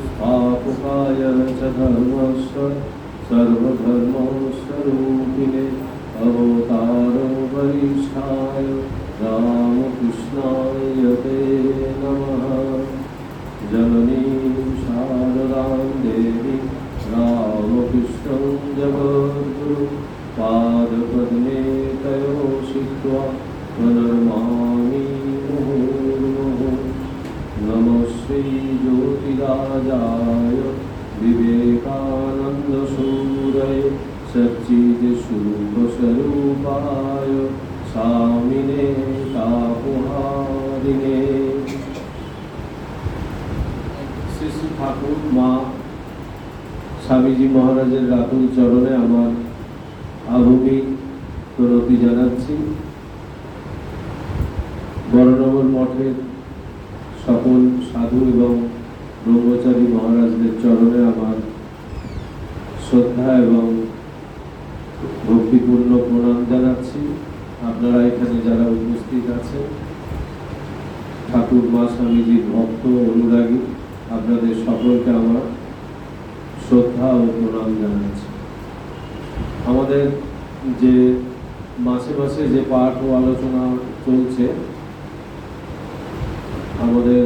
स्थापकाय च धर्मस्य सर्वधर्मस्वरूपिणे अवतारो वरिष्ठाय रामकृष्णाय ते नमः। जननीं शारदां देवीं रामकृष्णं जगद्गुरुं पादपद्मे तयो शित्वा प्रणमामि मुहुर्मुहुः। नमः श्री ज्योतिराजाय विवेकानन्दसूरये सच्चिदशुभस्वरूपाय स्वामिने तापहारिणे। শ্রী শ্রী ঠাকুর মা স্বামীজি মহারাজের রাতুল চরণে আমার আভূমি প্রণতি জানাচ্ছি। বড়নগর মঠের সকল সাধু এবং ব্রহ্মচারী মহারাজদের চরণে আমার শ্রদ্ধা এবং ভক্তিপূর্ণ প্রণাম জানাচ্ছি। আপনারা এখানে যারা উপস্থিত আছেন ঠাকুর মা স্বামীজির ভক্ত অনুরাগী, আপনাদের সকলকে আমার শ্রদ্ধা ও প্রণাম জানাচ্ছি। আমাদের যে মাসে মাসে যে পাঠ ও আলোচনা চলছে, আমাদের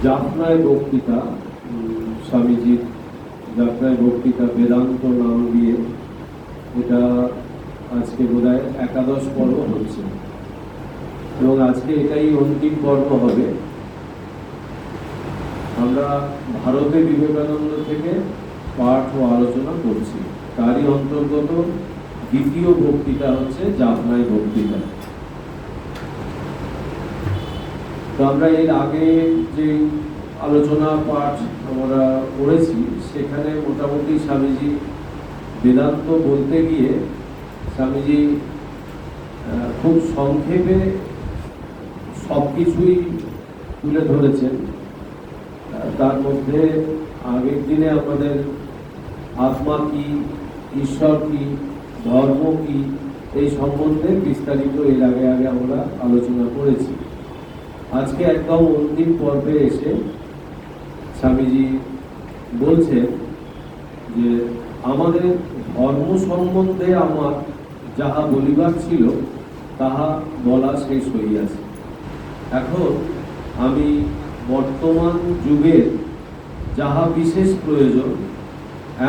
যাত্রায় বক্তৃতা, স্বামীজির যাত্রায় বক্তৃতা বেদান্ত নাম দিয়ে, এটা আজকে বোধহয় 11 পর্ব হচ্ছে এবং আজকে এটাই অন্তিম পর্ব হবে। আমরা ভারতে বিবেকানন্দ থেকে পাঠ ও আলোচনা করছি, তারই অন্তর্গত দ্বিতীয় বক্তৃতা হচ্ছে যাত্রায় বক্তৃতা। তো আমরা এর আগে যে আলোচনা পাঠ আমরা করেছি সেখানে মোটামুটি স্বামীজি বেদান্ত বলতে গিয়ে স্বামীজি খুব সংক্ষেপে সব কিছুই তুলে ধরেছেন। তার মধ্যে আগের দিনে আমাদের আত্মা কি, ঈশ্বর কি, ধর্ম কি, এই সম্বন্ধে বিস্তারিত এর আগে আমরা আলোচনা করেছি। আজকে একদম অন্তিম পর্বে এসে স্বামীজি বলছেন যে আমাদের ধর্ম সম্বন্ধে আমার যাহা বলিবার ছিল তাহা বলা শেষ হইয়াছে। এখন আমি বর্তমান যুগের যাহা বিশেষ প্রয়োজন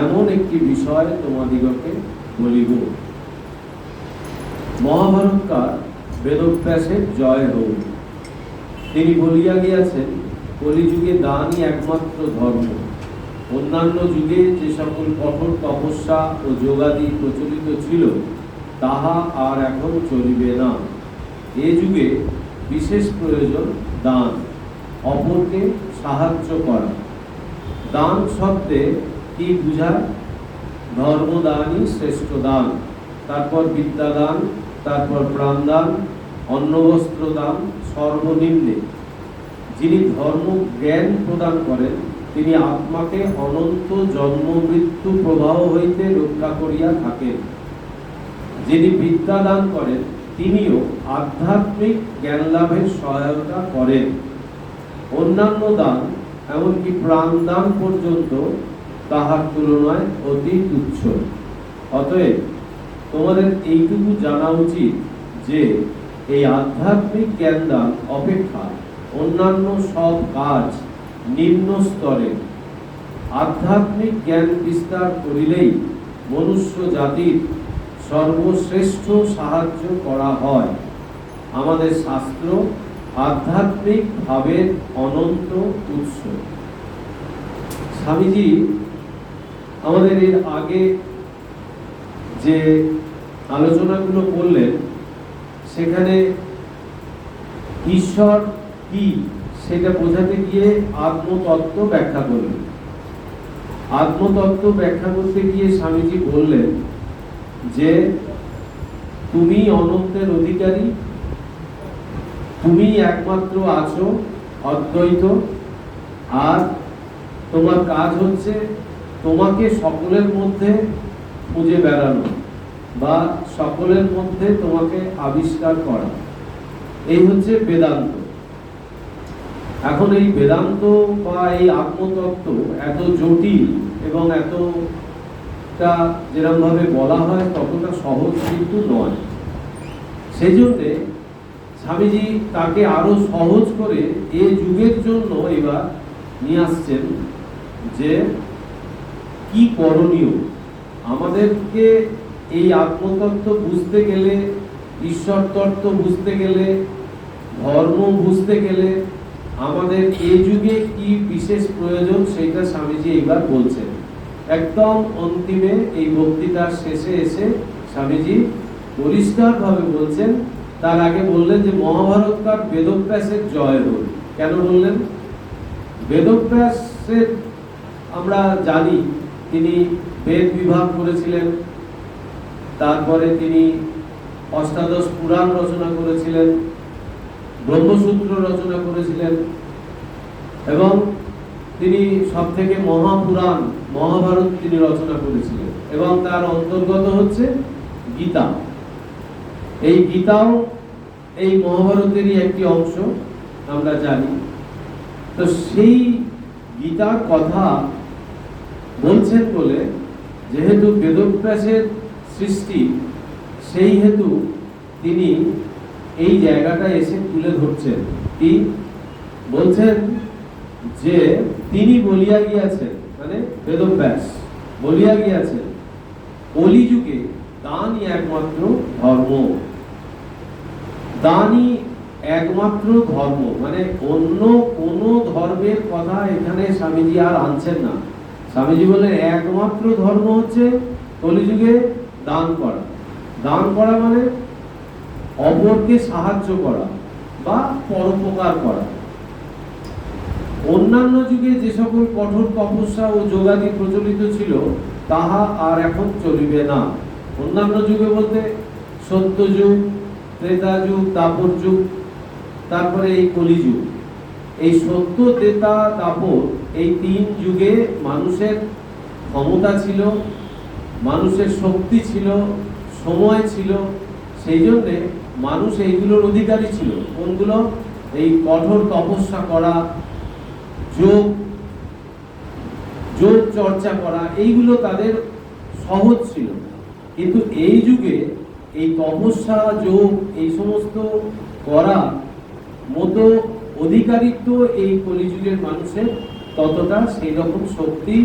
এমন একটি বিষয় তোমাদিগকে বলিব। মহাভারতকার বেদব্যাসের জয় হোক। তিনি বলিয়া গিয়াছেন, কলিযুগে দানই একমাত্র ধর্ম। অন্যান্য যুগে যে সকল কঠোর তপস্যা ও যোগাদি প্রচলিত ছিল তাহা আর এখন চলিবে না। এ যুগে বিশেষ প্রয়োজন দান, অপরকে সাহায্য করা। দান শব্দে কি বুঝায়? ধর্মদানই শ্রেষ্ঠ দান, তারপর বিদ্যাদান, তারপর প্রাণদান, অন্নবস্ত্র দান সর্বনিম্নে। যিনি ধর্ম জ্ঞান প্রদান করেন তিনি আত্মাকে অনন্ত জন্ম মৃত্যু প্রবাহ হইতে রক্ষা করিয়া থাকেন। যিনি বিদ্যা দান করেন তিনিও আধ্যাত্মিক জ্ঞান লাভের সহায়তা করেন। অন্যান্য দান, এমনকি প্রাণ দান পর্যন্ত তাহার তুলনায় অতি তুচ্ছ। অতএব তোমাদের এইটুকু জানা উচিত যে এই আধ্যাত্মিক জ্ঞান দান অপেক্ষা অন্যান্য সব কাজ নিম্ন স্তরে। আধ্যাত্মিক জ্ঞান বিস্তার করিলেই মনুষ্য জাতির সর্বশ্রেষ্ঠ সাহায্য করা হয়। আমাদের শাস্ত্র আধ্যাত্মিক ভাবের অনন্ত উৎস। স্বামীজি আমাদের এর আগে যে আলোচনাগুলো করলেন সেখানে ঈশ্বর কি সেটা বোঝাতে গিয়ে আত্মতত্ত্ব ব্যাখ্যা করলেন। আত্মতত্ত্ব ব্যাখ্যা করতে গিয়ে স্বামীজি বললেন যে তুমি অনন্তের অধিকারী, তুমি একমাত্র আছো অদ্বৈত, আর তোমার কাজ হচ্ছে তোমাকে সকলের মধ্যে খুঁজে বেড়ানো বা সকলের মধ্যে তোমাকে আবিষ্কার করা, এই হচ্ছে বেদান্ত। এখন এই বেদান্ত বা এই আত্মতত্ত্ব এত জটিল এবং এতটা যেরকম ভাবে বলা হয় ততটা সহজ কিন্তু নয়। সেই জন্যে স্বামীজি তাকে আরো সহজ করে এই যুগের জন্য এবার নিয়ে আসছেন যে কি করণীয়। আমাদেরকে এই আত্মতত্ত্ব বুঝতে গেলে, ঈশ্বর তত্ত্ব বুঝতে গেলে, ধর্ম বুঝতে গেলে আমাদের এই যুগে কি বিশেষ প্রয়োজন সেটা স্বামীজি এবার বলছেন। একদম অন্তিমে এই বক্তৃতার শেষে এসে স্বামীজি পরিষ্কার ভাবে বলছেন। তার আগে বললেন যে মহাভারতকার বেদব্যাসের জয় হোক। কেন বললেন? বেদব্যাসের আমরা জানি তিনি বেদ বিভাগ করেছিলেন, তারপরে তিনি অষ্টাদশ পুরাণ রচনা করেছিলেন, ব্রহ্মসূত্র রচনা করেছিলেন এবং তিনি সব থেকে মহাপুরাণ মহাভারত তিনি রচনা করেছিলেন এবং তার অন্তর্গত হচ্ছে গীতা। এই গীতাও এই মহাভারতেরই একটি অংশ আমরা জানি। তো সেই গীতার কথা বলছেন বলে, যেহেতু বেদব্যাসের সৃষ্টি, সেই হেতু তিনি এই জায়গাটা এসে তুলে ধরছেন। কি বলছেন? যে তিনি বলিয়া গিয়াছেন, মানে বেদব্যাস বলিয়া গিয়াছেন, কলিযুগে দানই একমাত্র ধর্ম। দানই একমাত্র ধর্ম, মানে অন্য কোন ধর্মের কথা এখানে স্বামীজি আর আনছেন না। স্বামীজি বলেন একমাত্র ধর্ম হচ্ছে কলিযুগে দান করা। দান করা মানে অপরকে সাহায্য করা বা পরোপকার করা। অন্যান্য যুগে যে সকল কঠোর তপস্যা ও যোগাদি প্রচলিত ছিল তাহা আর এখন চলিবে না। অন্যান্য যুগে বলতে সত্যযুগ, ত্রেতা যুগ, দাপর যুগ, তারপরে এই কলিযুগ। এই সত্য, ত্রেতা, দাপর এই তিন যুগে মানুষের ক্ষমতা ছিল, মানুষের শক্তি ছিল, সময় ছিল। সেই জন্যে মানুষ এইগুলোর অধিকারী ছিল। কোনগুলো? এই কঠোর তপস্যা করা, যোগ চর্চা করা, এইগুলো তাদের সহজ ছিল। কিন্তু এই যুগে এই তপস্যা, যোগ, এই সমস্ত করা মতো অধিকারিত্ব এই কলিযুগের মানুষের ততটা সেই রকম শক্তি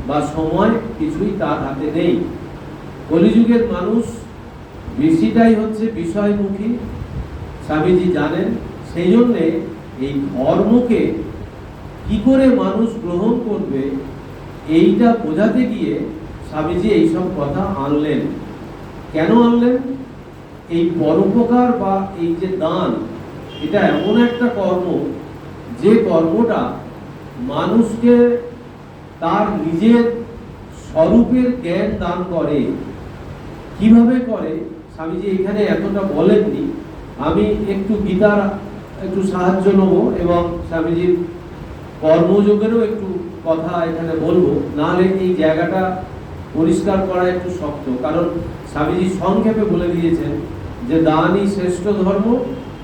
বা সময় কিছুই তার হাতে নেই। কলিযুগের মানুষ বেশিটাই হচ্ছে বিষয়মুখী, স্বামীজি জানেন। সেই জন্যে এই ধর্মকে কি করে মানুষ গ্রহণ করবে এইটা বোঝাতে গিয়ে স্বামীজি এইসব কথা আনলেন। কেন আনলেন? এই পরোপকার বা এই যে দান, এটা এমন একটা কর্ম যে কর্মটা মানুষকে তার নিজের স্বরূপের জ্ঞান দান করে। কিভাবে করে স্বামীজি এখানে এতটা বলেননি। আমি একটু গীতার একটু সাহায্য নেব এবং স্বামীজির কর্মযোগেরও একটু কথা এখানে বলবো, নাহলে এই জায়গাটা পরিষ্কার করা একটু শক্ত। কারণ স্বামীজি সংক্ষেপে বলে দিয়েছেন যে দানই শ্রেষ্ঠ ধর্ম,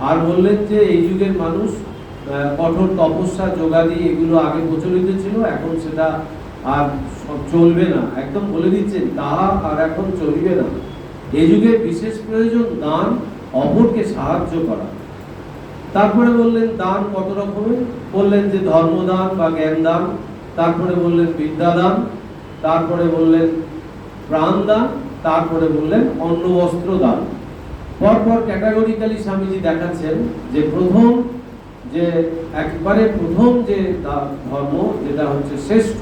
আর বললেন যে এই যুগের মানুষ কঠোর তপস্যা, যোগাদি এগুলো আগে প্রচলিত ছিল, এখন সেটা আর চলবে না। একদম বলে দিচ্ছেন তাহা আর এখন চলবে না। এই যুগে বিশেষ প্রয়োজন দান, অপরকে সাহায্য করা। তারপরে বললেন দান কত রকমের, বললেন যে ধর্মদান বা জ্ঞান দান, তারপরে বললেন বিদ্যাদান, তারপরে বললেন প্রাণ দান, তারপরে বললেন অন্ন বস্ত্র দান। পরপর ক্যাটাগরিক্যালি স্বামীজি দেখাচ্ছেন যে প্রথম যে একবারে প্রথম যে ধর্ম, যেটা হচ্ছে শ্রেষ্ঠ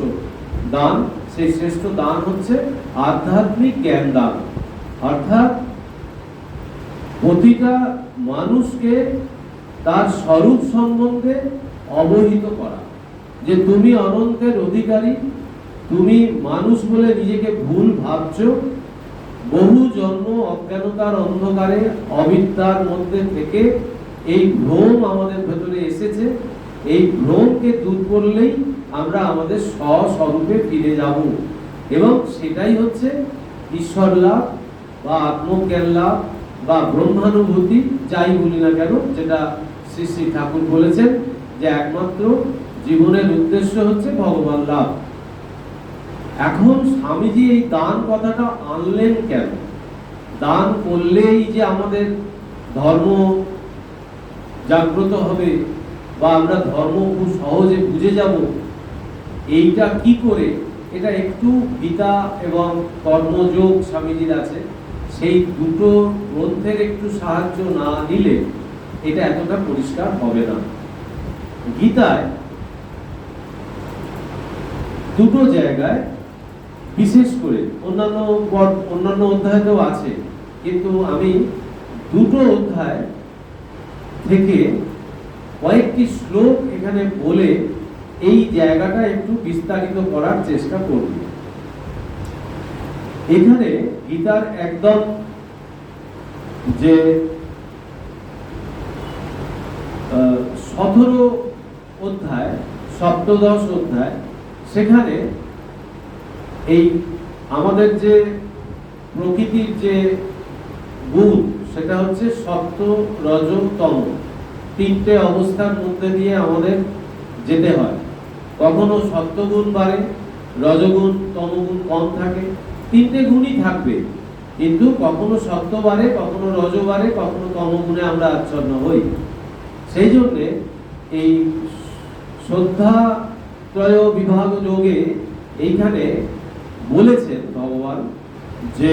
দান, সেই শ্রেষ্ঠ দান হচ্ছে আধ্যাত্মিক জ্ঞান দান। অর্থাৎ প্রতিটা মানুষকে তার স্বরূপ সম্বন্ধে অবহিত করা, যে তুমি অনন্তের অধিকারী, তুমি মানুষ বলে নিজেকে ভুল ভাবছ, বহু জন্ম অজ্ঞানতার অন্ধকারে অবিদ্যার মধ্যে থেকে এই ভ্রম আমাদের ভেতরে এসেছে। এই ভ্রমকে দূর করলেই আমরা আমাদের স্বস্বরূপে ফিরে যাব, এবং সেটাই হচ্ছে ঈশ্বর লাভ বা আত্মজ্ঞান লাভ বা ব্রহ্মানুভূতি, যাই বলি না কেন, যেটা শ্রী শ্রী ঠাকুর বলেছেন যে একমাত্র জীবনের উদ্দেশ্য হচ্ছে ভগবান লাভ। এখন স্বামীজি এই দান কথাটা আনলেন কেন? দান করলেই যে আমাদের ধর্ম জাগ্রত হবে বা আমরা ধর্ম খুব সহজে বুঝে যাব, এইটা কি করে, এটা একটু গীতা এবং কর্মযোগ স্বামীজির আছে, সেই দুটো গ্রন্থের একটু সাহায্য না নিলে এটা এতটা পরিষ্কার হবে না। গীতায় দুটো জায়গায়, বিশেষ করে অন্যান্য অধ্যায়তেও আছে, কিন্তু আমি দুটো অধ্যায় থেকে কয়েকটি শ্লোক এখানে বলে এই জায়গাটা একটু বিস্তারিত করার চেষ্টা করব। এখানে গীতার একদম যে 17 অধ্যায়, সপ্তদশ অধ্যায়, সেখানে এই আমাদের যে প্রকৃতির যে গুণ, সেটা হচ্ছে সত্য, রজ, তম, তিনটে অবস্থার মধ্যে দিয়ে আমাদের যেতে হয়। কখনো সত্যগুণ বাড়ে, রজগুণ, তমগুণ কম থাকে, তিনটে গুণই থাকবে, কিন্তু কখনো সত্য বাড়ে, কখনো রজ বাড়ে, কখনো তমগুণে আমরা আচ্ছন্ন হই। সেই জন্যে এই শ্রদ্ধাত্রয় বিভাগ যোগে এইখানে বলেছেন ভগবান যে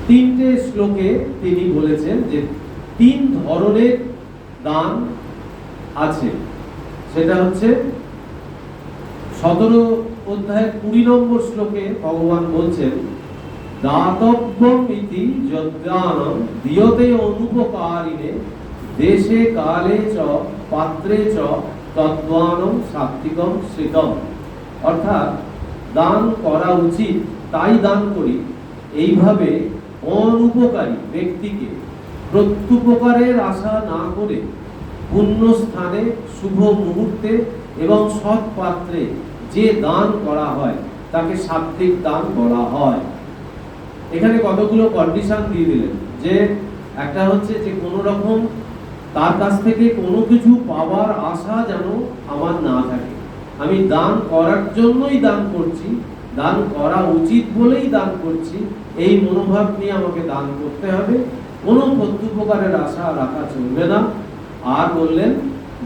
তিনটে শ্লোকে তিনি বলেছেন যে 3 ধরনের দান আছে। সেটা হচ্ছে 17 অধ্যায়ের 20 নম্বর শ্লোকে ভগবান বলছেন, দাতব্যম ইতি যজ্ঞানম দিয়তে অনুপকারিণে দেশে কালে চ পাত্রে চ তদ্বানম সাত্বিকম শ্রিতম। অর্থাৎ দান করা উচিত, তাই দান করি, এইভাবে অনুপকারী ব্যক্তিকে প্রত্যুপকারের আশা না করে পুণ্য স্থানে, শুভ মুহূর্তে এবং সৎ পাত্রে যে দান করা হয় তাকে সাত্বিক দান বলা হয়। এখানে কতগুলো কন্ডিশন দিয়ে দিলেন, যে একটা হচ্ছে যে কোনো রকম তার কাছ থেকে কোনো কিছু পাওয়ার আশা যেন আমার না থাকে, আমি দান করার জন্যই দান করছি, দান করা উচিত বলেই দান করছি, এই মনোভাব নিয়ে আমাকে দান করতে হবে, কোনো প্রত্যুপকারের আশা রাখা চলবে না। আর বললেন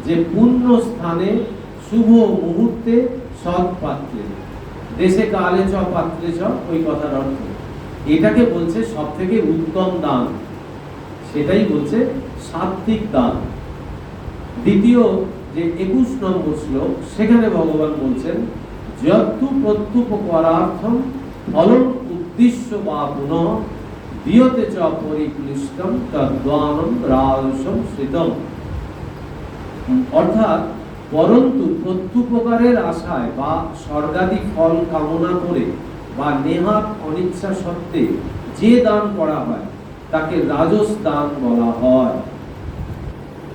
যে পুণ্য স্থানে, শুভ মুহূর্তে, সৎ পাত্রে, দেশে কালে চ পাত্রে চ, ওই কথার অর্থ এটাকে বলছে সব থেকে উত্তম দান, সেটাই বলছে সাত্বিক দান। দ্বিতীয় যে 21 নম্বর শ্লোক, সেখানে ভগবান বলছেন, যত্তু প্রত্যুপকারার্থম ফলম উদ্দেশ্য বা পুনঃ দিয়তে চ পরিক্লিষ্টম তদ্বানম রাজসম শ্রিতম। অর্থাৎ পরন্তু প্রত্যুপকারের আশায় বা স্বর্গাদি ফল কামনা করে বা নেহাত অনিচ্ছা সত্ত্বে যে দান করা হয় তাকে রাজস দান বলা হয়।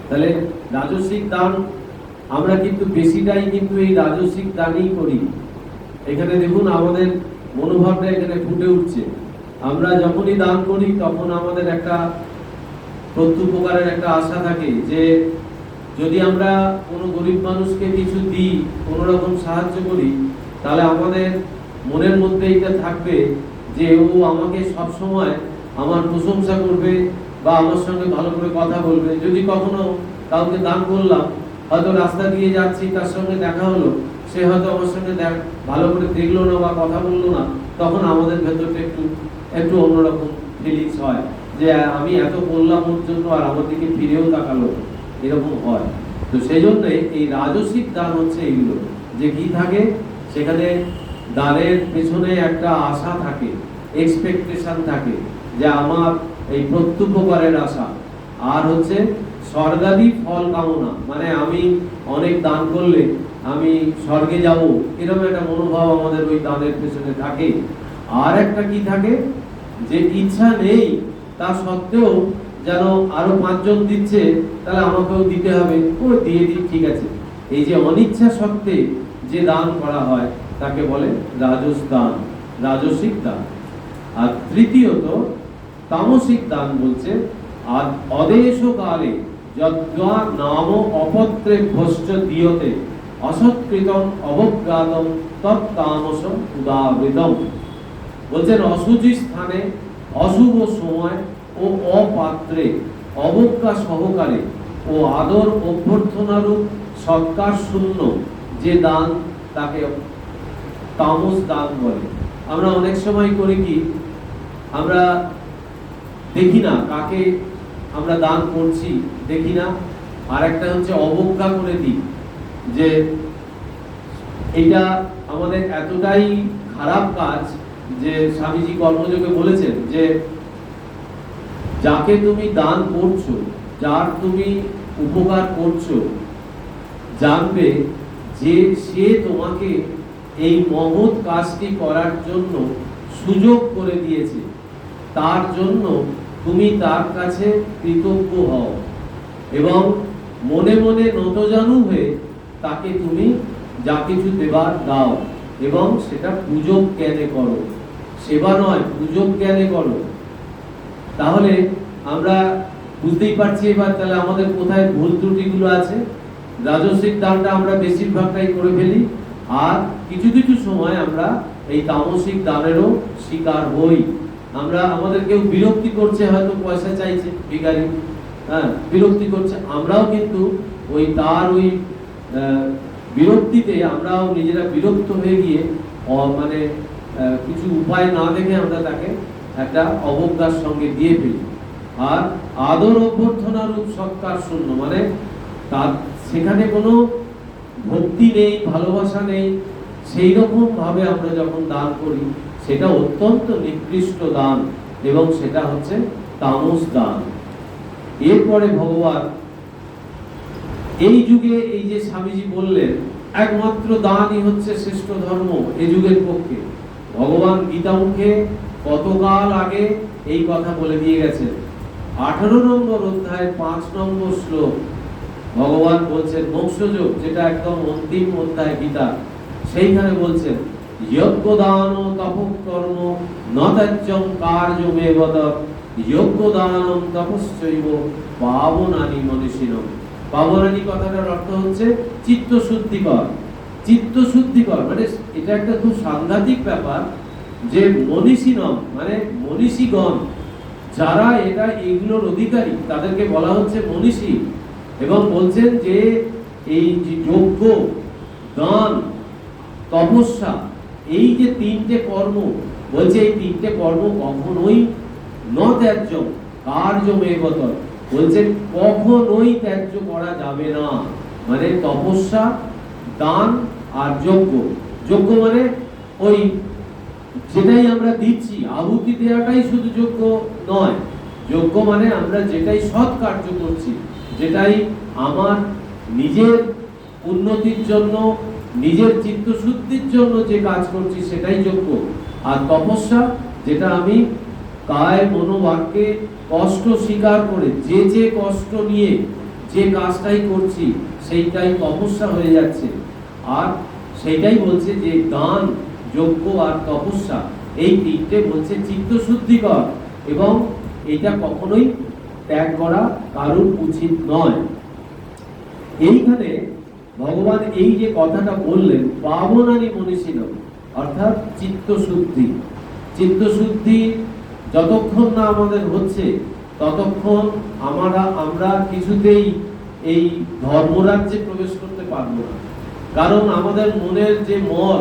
তাহলে রাজসিক দান আমরা কিন্তু বেশিটাই কিন্তু এই রাজসিক দানই করি। এখানে দেখুন আমাদের মনোভাবটা এখানে ফুটে উঠছে। আমরা যখনই দান করি তখন আমাদের একটা প্রত্যুপকারের একটা আশা থাকে, যে যদি আমরা কোনো গরিব মানুষকে কিছু দিই, কোনো রকম সাহায্য করি, তাহলে আমাদের মনের মধ্যে এটা থাকবে যে ও আমাকে সব সময় আমার প্রশংসা করবে বা আমার সঙ্গে ভালো করে কথা বলবে। যদি কখনো কাউকে দান করলাম, হয়তো রাস্তা দিয়ে যাচ্ছি, তার সঙ্গে দেখা হলো, সে হয়তো আমার সঙ্গে ভালো করে দেখলো না বা কথা বললো না, তখন আমাদের ভেতরটা একটু অন্যরকম ফিলিংস হয়, যে আমি এত করলাম ওর জন্য আর আমার দিকে ফিরেও তাকালো, এরকম হয়। তো সেই জন্য এই রাজসিক দান হচ্ছে এইগুলো, যে কি থাকে সেখানে দানের পেছনে একটা আশা থাকে, এক্সপেকটেশন থাকে, যে আমার এই প্রত্যুপকারের আশা, আর হচ্ছে স্বর্গাদি ফল কামনা, মানে আমি অনেক দান করলে আমি স্বর্গে যাব, এরকম একটা মনোভাব আমাদের ওই দানের পেছনে থাকে। আর একটা কি থাকে, যে ইচ্ছা নেই তা সত্ত্বেও যেন আরো 5 জন দিচ্ছে, তাহলে আমাকেও দিতে হবে, ও দিয়ে দিই, ঠিক আছে, এই যে অনিচ্ছা সত্ত্বে যে দান করা হয় তাকে বলে রাজস দান, রাজসিক দান। আর তৃতীয়ত তামসিক দান বলছে আর অদেশ কালে যদ্বা নাম অপত্রে ভস্য দিয়তে অসৎকৃতম অবজ্ঞাতম তৎতামসম উদাবৃতম। বলছেন অশুচি স্থানে, অশুভ সময় ও অপাত্রে অবজ্ঞা সহকারে ও আদর অভ্যর্থনারূপ সৎকার শূন্য যে দান তাকে তামস দান বলে। আমরা অনেক সময় করি কি, আমরা দেখি না কাকে আমরা দান করছি, দেখি না। আর একটা হচ্ছে অবজ্ঞা করে দিই, যে এটা আমাদের এতটাই খারাপ কাজ যে স্বামীজি কর্মযোগে বলেছেন যে যাকে তুমি দান করছো, যার তুমি উপকার করছো, জানবে যে সে তোমাকে এই মহৎ কাজটি করার জন্য সুযোগ করে দিয়েছে, তার জন্য তুমি তার কাছে কৃতজ্ঞ হও এবং মনে মনে নতজানু হয়ে তাকে তুমি যা কিছু দেবার দাও এবং সেটা পূজক জ্ঞানে করো, সেবা নয় পূজক জ্ঞানে করো। তাহলে আমরা বুঝতেই পারছি এবার তাহলে আমাদের কোথায় ভুল ত্রুটিগুলো আছে। রাজস্বিক দানটা আমরা বেশিরভাগটাই করে ফেলি, আর কিছু কিছু সময় আমরা এই তামসিক দানেরও শিকার হই। আমরা আমাদের কেউ বিরক্তি করছে, হয়তো পয়সা চাইছে ভিখারি, হ্যাঁ বিরক্তি করছে, আমরাও কিন্তু ওই তার ওই বিরক্তিতে আমরাও নিজেরা বিরক্ত হয়ে গিয়ে মানে কিছু উপায় না দেখে আমরা তাকে একটা অবজ্ঞার সঙ্গে দিয়ে ফেলি। আর আদর অভ্যর্থনা রূপ সৎকার শূন্য, মানে তার সেখানে কোনো ভক্তি নেই, ভালোবাসা নেই, সেই রকম ভাবে আমরা যখন দান করি সেটা অত্যন্ত নিকৃষ্ট দান এবং সেটা হচ্ছে তামস দান। এরপরে ভগবান এই যুগে এই যে স্বামীজি বললেন একমাত্র দানই হচ্ছে শ্রেষ্ঠ ধর্ম এই যুগের পক্ষে, ভগবান গীতা মুখে কতকাল আগে এই কথা বলে দিয়ে গেছেন। 18 নম্বর অধ্যায় 5 নম্বর শ্লোক ভগবান বলছেন মোক্ষযোগ, যেটা একদম অন্তিম অধ্যায় গীতা, সেইখানে বলছেন যজ্ঞ দান তপকর্ম নতাজ্যং কার্যমেব তৎ যজ্ঞ দানম তপশ্চৈব পাবনানি মনীষিণঃ। পাবনানি কথাটার অর্থ হচ্ছে চিত্ত শুদ্ধিকর। চিত্ত শুদ্ধিকর মানে এটা একটা খুব সাংঘাতিক ব্যাপার যে মনীষিণঃ মানে মনীষীগণ, যারা এটা এগুলোর অধিকারী তাদেরকে বলা হচ্ছে মনীষী। এবং বলছেন যে এই যে যজ্ঞ, দান, তপস্যা, এই যে তিনটে কর্ম, বলছে এই তিনটে কর্ম কখনোই ত্যায্য কার্যমেব তৎ, বলছেন কখনোই ত্যায্য করা যাবে না। মানে তপস্যা, দান আর যজ্ঞ। যজ্ঞ মানে ওই যেটাই আমরা দিচ্ছি, আহুতি দেওয়াটাই শুধু যজ্ঞ নয়। যজ্ঞ মানে আমরা যেটাই সৎ কার্য করছি, যেটাই আমার নিজের উন্নতির জন্য, নিজের চিত্তশুদ্ধির জন্য যে কাজ করছি সেটাই যজ্ঞ। আর তপস্যা, যেটা আমি কায় মনোবাক্যে কষ্ট স্বীকার করে যে কষ্ট নিয়ে যে কাজটাই করছি সেইটাই তপস্যা হয়ে যাচ্ছে। আর সেইটাই বলছে যে দান, যজ্ঞ আর তপস্যা, এই তিনটে বলছে চিত্তশুদ্ধিকর এবং এটা কখনোই ত্যাগ করা কারোর উচিত নয়। এইখানে ভগবান এই যে কথাটা বললেন পাবনানি মনীষিণঃ, অর্থাৎ চিত্তশুদ্ধি। চিত্তশুদ্ধি যতক্ষণ না আমাদের হচ্ছে ততক্ষণ আমরা কিছুতেই এই ধর্মরাজ্যে প্রবেশ করতে পারবো না। কারণ আমাদের মনের যে মল,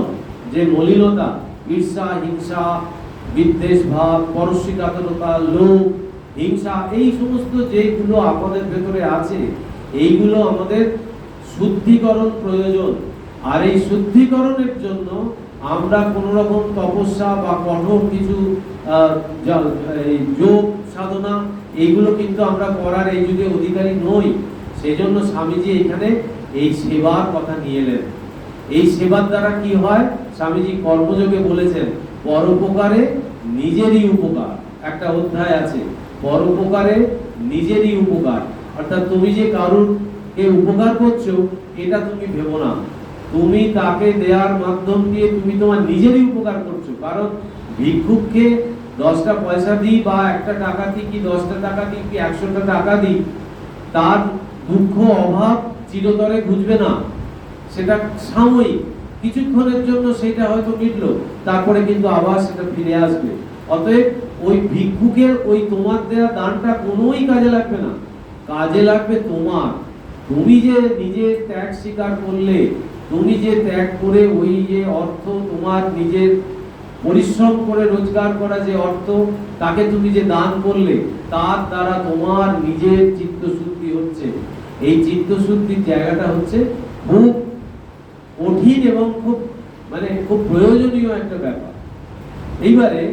যে মলিনতা, ঈর্ষা, হিংসা, বিদ্বেষ ভাব, পরশ্রীকাতরতা, লোভ, হিংসা, এই সমস্ত যেগুলো আমাদের ভেতরে আছে, এইগুলো আমাদের শুদ্ধিকরণ প্রয়োজন। আর এই শুদ্ধিকরণের জন্য আমরা কোন রকম তপস্যা বা কঠোর কিছু যোগ সাধনা এইগুলো কিন্তু আমরা করার এই যুগে অধিকারী নই। সেই জন্য স্বামীজি এখানে এই সেবার কথা নিয়ে এলেন। এই সেবার দ্বারা কি হয়, স্বামীজি কর্মযোগে বলেছেন পরোপকারে নিজেরই উপকার। একটা অধ্যায় আছে পরোপকারে নিজেরই উপকার, অর্থাৎ তুমি যে কারুর কে উপকার করছো এটা তুমি ভেবো না। তুমি তাকে দেওয়ার মাধ্যম দিয়ে তুমি তোমার নিজেরই উপকার করছো। কারণ ভিক্ষুককে 10টা পয়সা দিই বা 1টা টাকা দিই কি 10টা টাকা দিই কি 100টা টাকা দিই, তার দুঃখ অভাব চিরতরে ঘুচবে না। সেটা সাময়িক, কিছুক্ষণের জন্য সেটা হয়তো মিটলো, তারপরে কিন্তু আবার সেটা ফিরে আসবে। অতএব ওই ভিক্ষুকের ওই তোমার দেওয়া দানটা কোনোই কাজে লাগবে না, কাজে লাগবে তোমার। তুমি যে নিজে ত্যাগ স্বীকার করলে, তুমি যে ত্যাগ করে ওই যে অর্থ তোমার নিজের পরিশ্রম করে রোজগার করা যে অর্থ, তাকে তুমি যে দান করলে, তার দ্বারা তোমার নিজের চিত্তশুদ্ধি হচ্ছে। এই চিত্তশুদ্ধির জায়গাটা হচ্ছে খুব কঠিন এবং খুব প্রয়োজনীয় একটা ব্যাপার। এইবারে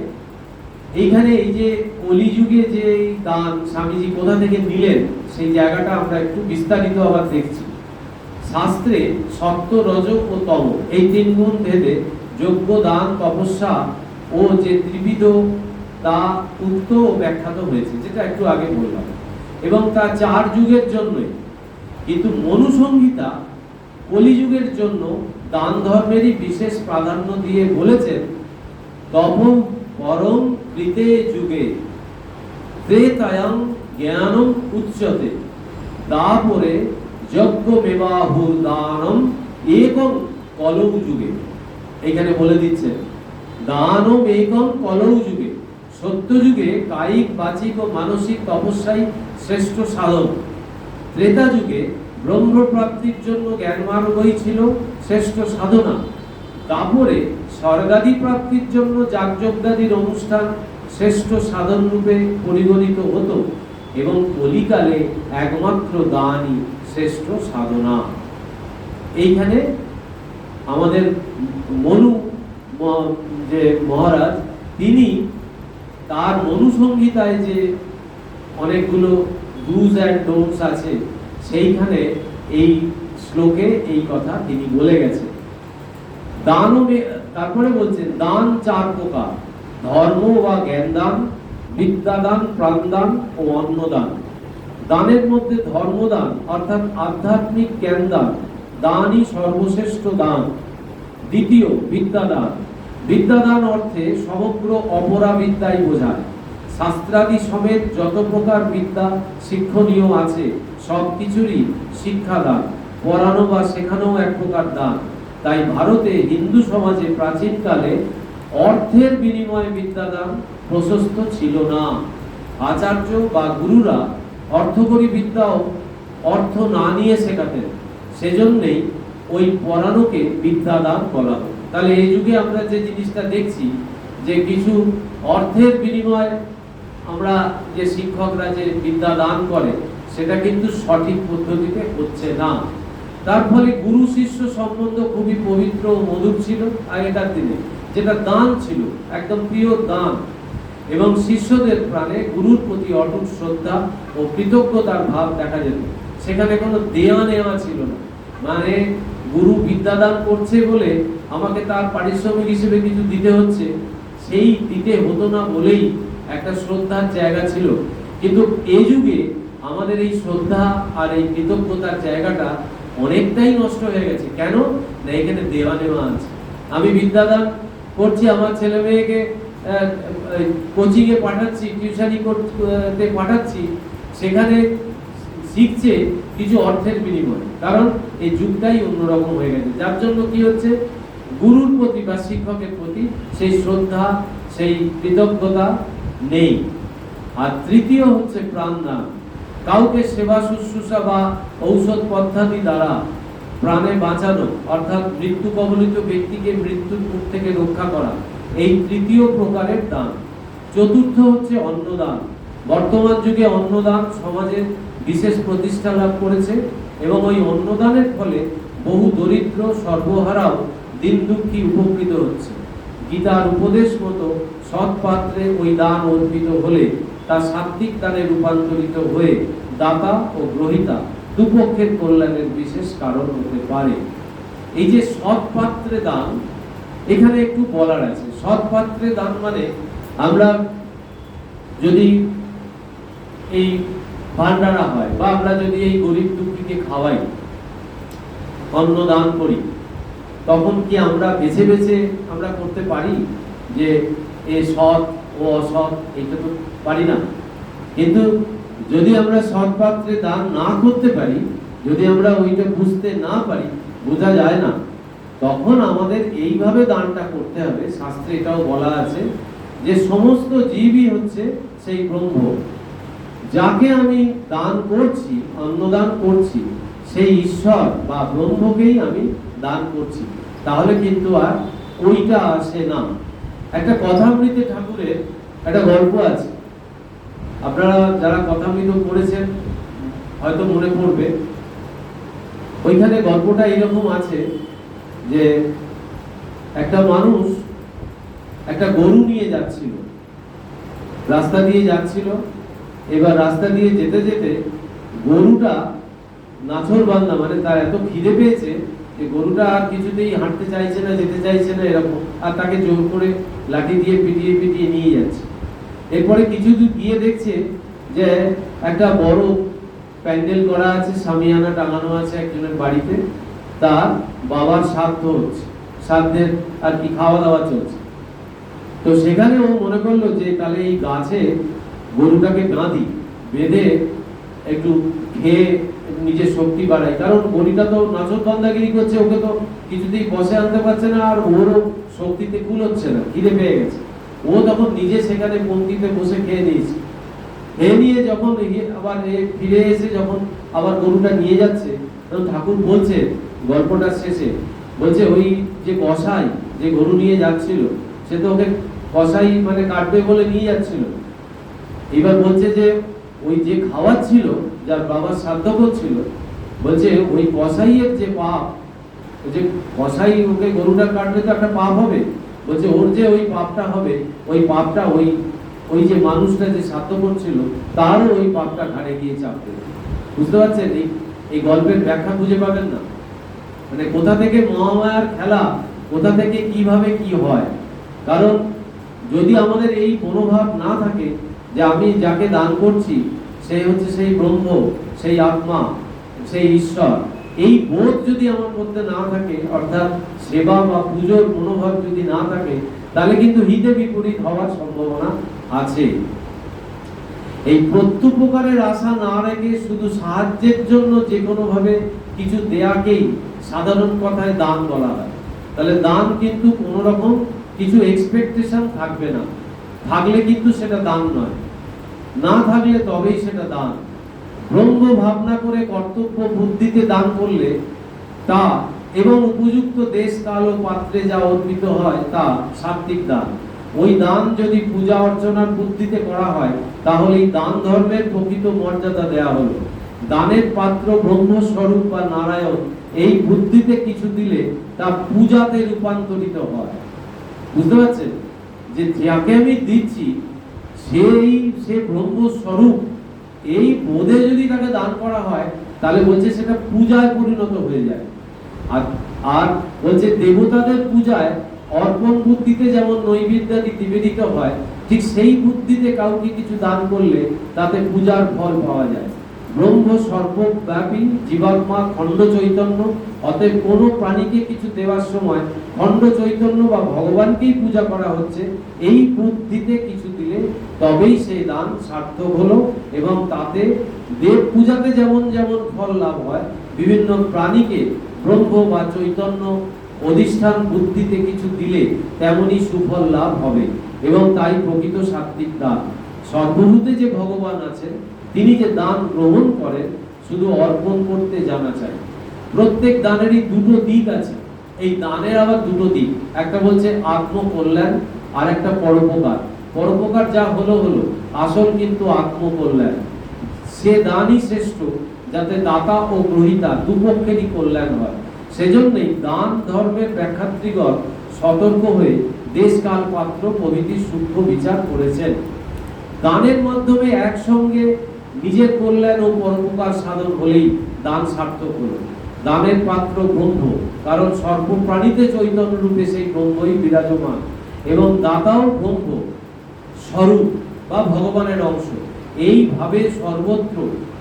এইখানে এই যে কলিযুগে যে দান স্বামীজি কোথা থেকে নিলেন, সেই জায়গাটা আমরা একটু বিস্তারিত আবার দেখছি। শাস্ত্রে সত্য, রজ ও তম এই 3 গুণ ভেদে যজ্ঞ, দান, তপস্যা ও যে ত্রিবিধ তা উক্ত ও ব্যাখ্যাত হয়েছে, যেটা একটু আগে বললাম, এবং তা 4 যুগের জন্যই। কিন্তু মনুসংহিতা কলিযুগের জন্য দান ধর্মেরই বিশেষ প্রাধান্য দিয়ে বলেছেন, তপ পরম কৃতে যুগে ত্রেতায়াং জ্ঞানম উচ্যতে তারপরে যজ্ঞ মেবাহুর দানম একং কলৌ যুগে। এখানে বলে দিচ্ছে দানম একং কলৌ যুগে, সত্য যুগে কায়িক, বাচিক ও মানসিক তপস্যাই শ্রেষ্ঠ সাধন। ত্রেতা যুগে ব্রহ্ম প্রাপ্তির জন্য জ্ঞান মার্গই ছিল শ্রেষ্ঠ সাধনা। তারপরে স্বর্গাদি প্রাপ্তির জন্য যাগযজ্ঞাদির অনুষ্ঠান শ্রেষ্ঠ সাধন রূপে পরিগণিত হতো, এবং কলিকালে একমাত্র দানই শ্রেষ্ঠ সাধনা। এইখানে আমাদের মনু যে মহারাজ, তিনি তার মনুসংহিতায় যে অনেকগুলো ডুজ অ্যান্ড ডোন্টস আছে, সেইখানে এই শ্লোকে এই কথা তিনি বলে গেছেন। দান, তারপরে বলছেন দান 4 প্রকার: ধর্ম বা জ্ঞান দান, বিদ্যাদান, প্রাণদান ও অন্নদান। দানের মধ্যে ধর্মদান অর্থাৎ আধ্যাত্মিক জ্ঞান দান, দানই সর্বশ্রেষ্ঠ দান। দ্বিতীয় বিদ্যাদান। বিদ্যাদান অর্থে সমগ্র অপরা বিদ্যাই বোঝায়। শাস্ত্রাদি সমেত যত প্রকার বিদ্যা শিক্ষণীয় আছে সব কিছুরই শিক্ষাদান। পড়ানো বা শেখানো এক প্রকার দান। তাই ভারতে হিন্দু সমাজে প্রাচীনকালে অর্থের বিনিময়ে বিদ্যাদান প্রশস্ত ছিল না। আচার্য বা গুরুরা অর্থকরী বিদ্যাও অর্থ না নিয়ে শেখাতেন, সেজন্যই ওই পড়ানোকে বিদ্যাদান বলা হয়। তাহলে এই যুগে আমরা যে জিনিসটা দেখছি, যে কিছু অর্থের বিনিময়ে আমরা যে শিক্ষকরা যে বিদ্যা দান করে, সেটা কিন্তু সঠিক পদ্ধতিতে হচ্ছে না। তার ফলে গুরু শিষ্য সম্বন্ধ খুবই পবিত্র ও মধুর ছিল আগেকার দিনে, যেটা দান ছিল, একদম প্রিয় দান। এবং শিষ্যদের প্রাণে গুরুর প্রতি অটুট শ্রদ্ধা ও কৃতজ্ঞতার ভাব দেখা যেত। সেখানে কোনো দেয়া নেওয়া ছিল না, মানে গুরু বিদ্যাদান করছে বলে আমাকে তার পারিশ্রমিক হিসেবে কিছু দিতে হচ্ছে, সেই দিতে হতো না বলেই একটা শ্রদ্ধার জায়গা ছিল। কিন্তু এই যুগে আমাদের এই শ্রদ্ধা আর এই কৃতজ্ঞতার জায়গাটা অনেকটাই নষ্ট হয়ে গেছে। কেন না, এখানে দেওয়া নেওয়া আছে। আমি বিদ্যাদান করছি, আমার ছেলে মেয়েকে কোচিং এ পাঠাচ্ছি, টিউশনি করতে পাঠাচ্ছি, সেখানে শিখছে কিছু অর্থের বিনিময়ে। কারণ এই যুগটাই অন্যরকম হয়ে গেছে, যার জন্য কি হচ্ছে, গুরুর প্রতি বা শিক্ষকের প্রতি সেই শ্রদ্ধা, সেই কৃতজ্ঞতা নেই। আর তৃতীয় হচ্ছে প্রাণদান। কাউকে সেবা শুশ্রূষা বা ঔষধ পদ্ধতি দ্বারা প্রাণে বাঁচানো, অর্থাৎ মৃত্যু কবলিত ব্যক্তিকে মৃত্যুর মুখ থেকে রক্ষা করা, এই তৃতীয় প্রকারের দান। চতুর্থ হচ্ছে অন্নদান। বর্তমান যুগে অন্নদান সমাজে বিশেষ প্রতিষ্ঠা লাভ করেছে, এবং ওই অন্নদানের ফলে বহু দরিদ্র সর্বহারাও দিন দুঃখী উপকৃত হচ্ছে। গীতার উপদেশ মতো সৎ পাত্রে ওই দান অর্পিত হলে তা সাত্বিক দানে রূপান্তরিত হয়ে দাতা ও গ্রহীতা দুপক্ষের কল্যাণের বিশেষ কারণ হতে পারে। এই যে সৎ পাত্রে দান, এখানে একটু বলার আছে। সৎ পাত্রে দান মানে আমরা যদি এই ভান্ডারা হয়, বা আমরা যদি এই গরিব দুঃখীকে খাওয়াই, অন্ন দান করি, তখন কি আমরা বেছে বেছে আমরা করতে পারি যে এ সৎ ও অসৎ? এটা তো পারি না। কিন্তু যদি আমরা সৎ পাত্রে দান না করতে পারি, যদি আমরা ওইটা বুঝতে না পারি, বোঝা যায় না, তখন আমাদের এইভাবে দানটা করতে হবে। শাস্ত্রে এটাও বলা আছে যে সমস্ত জীবই হচ্ছে সেই ব্রহ্ম। যাকে আমি দান করছি, অন্নদান করছি, সেই ঈশ্বর বা ব্রহ্মকেই আমি দান করছি। তাহলে কিন্তু আর ওইটা আসে না। একটা কথামৃতে ঠাকুরের একটা গল্প আছে, আপনারা যারা কথামৃত পড়েছেন হয়তো মনে পড়বে। ওইখানে গল্পটা এরকম আছে যে একটা মানুষ একটা গরু নিয়ে যাচ্ছিল, রাস্তা দিয়ে যাচ্ছিল। এবার রাস্তা দিয়ে যেতে যেতে গরুটা নাছোড়বান্দা, মানে তার এত খিদে পেয়েছে যে গরুটা আর কিছুতেই হাঁটতে চাইছে না, যেতে চাইছে না এরকম, আর তাকে জোর করে লাঠি দিয়ে পিটিয়ে পিটিয়ে নিয়ে যাচ্ছে। এরপরে কিছু দূর গিয়ে দেখছে যে একটা বড় প্যান্ডেল করা আছে, শামিয়ানা টাঙানো আছে একজনের বাড়িতে, তার বাবার শ্রাদ্ধ হচ্ছে, শ্রাদ্ধের আর কি খাওয়া দাওয়া চলছে। তো সেখানে ও মনে করলো যে তাহলে এই গাছে গরুটাকে বাঁধি, বেঁধে একটু খেয়ে নিজের শক্তি বাড়াই, কারণ গরুটা তো নাচরবান্দাগিরি করছে, ওকে তো কিছুতেই বসে আনতে পারছে না, আর ওরও শক্তিতে কুলোচ্ছে না, খিদে পেয়ে গেছে। ও তখন নিজে সেখানে পঙ্ক্তিতে বসে খেয়ে নিয়েছে। খেয়ে নিয়ে যখন আবার ফিরে এসে যখন আবার গরুটা নিয়ে যাচ্ছে, তখন ঠাকুর বলছে গল্পটার শেষে, বলছে ওই যে কসাই যে গরু নিয়ে যাচ্ছিল, সে তো ওকে কসাই মানে কাটবে বলে নিয়ে যাচ্ছিল। এবার বলছে যে ওই যে খাওয়াচ্ছিল, যার বাবা শ্রাদ্ধ করছিল, বলছে ওই কসাইয়ের যে পাপ, যে কসাই ওকে গরুটা কাটলে তো একটা পাপ হবে, বলছে ওর যে ওই পাপটা হবে, ওই পাপটা ওই যে মানুষটা যে শ্রাদ্ধ করছিল তারও ওই পাপটা ঘাড়ে গিয়ে চাপবে। বুঝতে পারছেন? এই গল্পের ব্যাখ্যা খুঁজে পাবেন না, মানে কোথা থেকে মহামায়ার খেলা, কোথা থেকে কিভাবে কি হয়। কারণ যদি আমাদের এই মনোভাব না থাকে যে আমি যাকে দান করছি সেই হচ্ছে সেই ব্রহ্ম, সেই আত্মা, সেই ঈশ্বর, এই বোধ যদি আমার মধ্যে না থাকে, অর্থাৎ সেবা বা পুজোর মনোভাব যদি না থাকে, তাহলে কিন্তু হিতে বিপরীত হওয়ার সম্ভাবনা আছে। এই প্রত্যুপকারের আশা না রেখে শুধু সাহায্যের জন্য যে কোনো ভাবে কিছু দেয়াকেই সাধারণ কথায় দান বলা হয়। তাহলে দান কিন্তু কোনো রকম কিছু এক্সপেকটেশন থাকবে না, থাকলে কিন্তু সেটা দান নয়, না থাকলে তবেই সেটা দান। ব্রহ্ম ভাবনা করে কর্তব্য বুদ্ধিতে দান করলে তা এবং উপযুক্ত দেশ কাল ও পাত্রে যা অর্পিত হয় তা সাত্বিক দান। ওই দান যদি পূজা অর্চনার বুদ্ধিতে করা হয়, তাহলে এই দান ধর্মের প্রকৃত মর্যাদা দেয়া হলো। দানের পাত্র ব্রহ্মস্বরূপ বা নারায়ণ এই বুদ্ধিতে কিছু দিলে তা পূজাতে রূপান্তরিত হয়। বুঝতে পারছেন যে যাকে আমি দিচ্ছি সে ব্রহ্মস্বরূপ, এই বোধে যদি তাকে দান করা হয়, তাহলে বলছে সেটা পূজায় পরিণত হয়ে যায়। আর বলছে দেবতাদের পূজায় অর্পণ বুদ্ধিতে যেমন নৈবেদ্যাদি নিবেদিত হয়, ঠিক সেই বুদ্ধিতে কাউকে কিছু দান করলে তাতে পূজার ফল পাওয়া যায়। ব্রহ্ম সর্বব্যাপী, জীবাত্মা খণ্ড চৈতন্য, অতএব কোনো প্রাণীকে কিছু দেওয়ার সময় খণ্ড চৈতন্য বা ভগবানকেই পূজা করা হচ্ছে, এই বুদ্ধিতে কিছু দিলে তবেই সেই দান সার্থক হলো। এবং তাতে দেব পূজাতে যেমন যেমন ফল লাভ হয়, বিভিন্ন প্রাণীকে ব্রহ্ম বা চৈতন্য অধিষ্ঠান বুদ্ধিতে কিছু দিলে তেমনি সুফল লাভ হবে, এবং তাই প্রকৃত সাত্বিক দান। সর্বভূতে যে ভগবান আছেন, তিনি যে দান গ্রহণ করেন, শুধু অর্পণ করতে জানা চাই। প্রত্যেক দানেরই দুটো দিক আছে। এই দানের আবার দুটো দিক, একটা বলছে আত্মকল্যাণ, আর একটা পরোপকার। পরোপকার যা হলো হলো, আসল কিন্তু আত্মকল্যাণ। সে দানই শ্রেষ্ঠ, যাতে দাতা ও গ্রহীতা দুপক্ষেরই কল্যাণ হয়। সেজন্যই দান ধর্মের ব্যাখ্যাত্রীগণ সতর্ক হয়ে দেশ কাল পাত্র প্রভৃতির সূক্ষ্ম বিচার করেছেন। দানের মাধ্যমে একসঙ্গে নিজের কল্যাণ ও পরোপকার সাধন হলেই দান সার্থক হলো। দানের পাত্র ব্রহ্ম, কারণ সর্বপ্রাণীতে চৈতন্য রূপে সেই ব্রহ্মই বিরাজমান, এবং দাতাও ব্রহ্ম স্বরূপ বা ভগবানের অংশ। এইভাবে সর্বত্র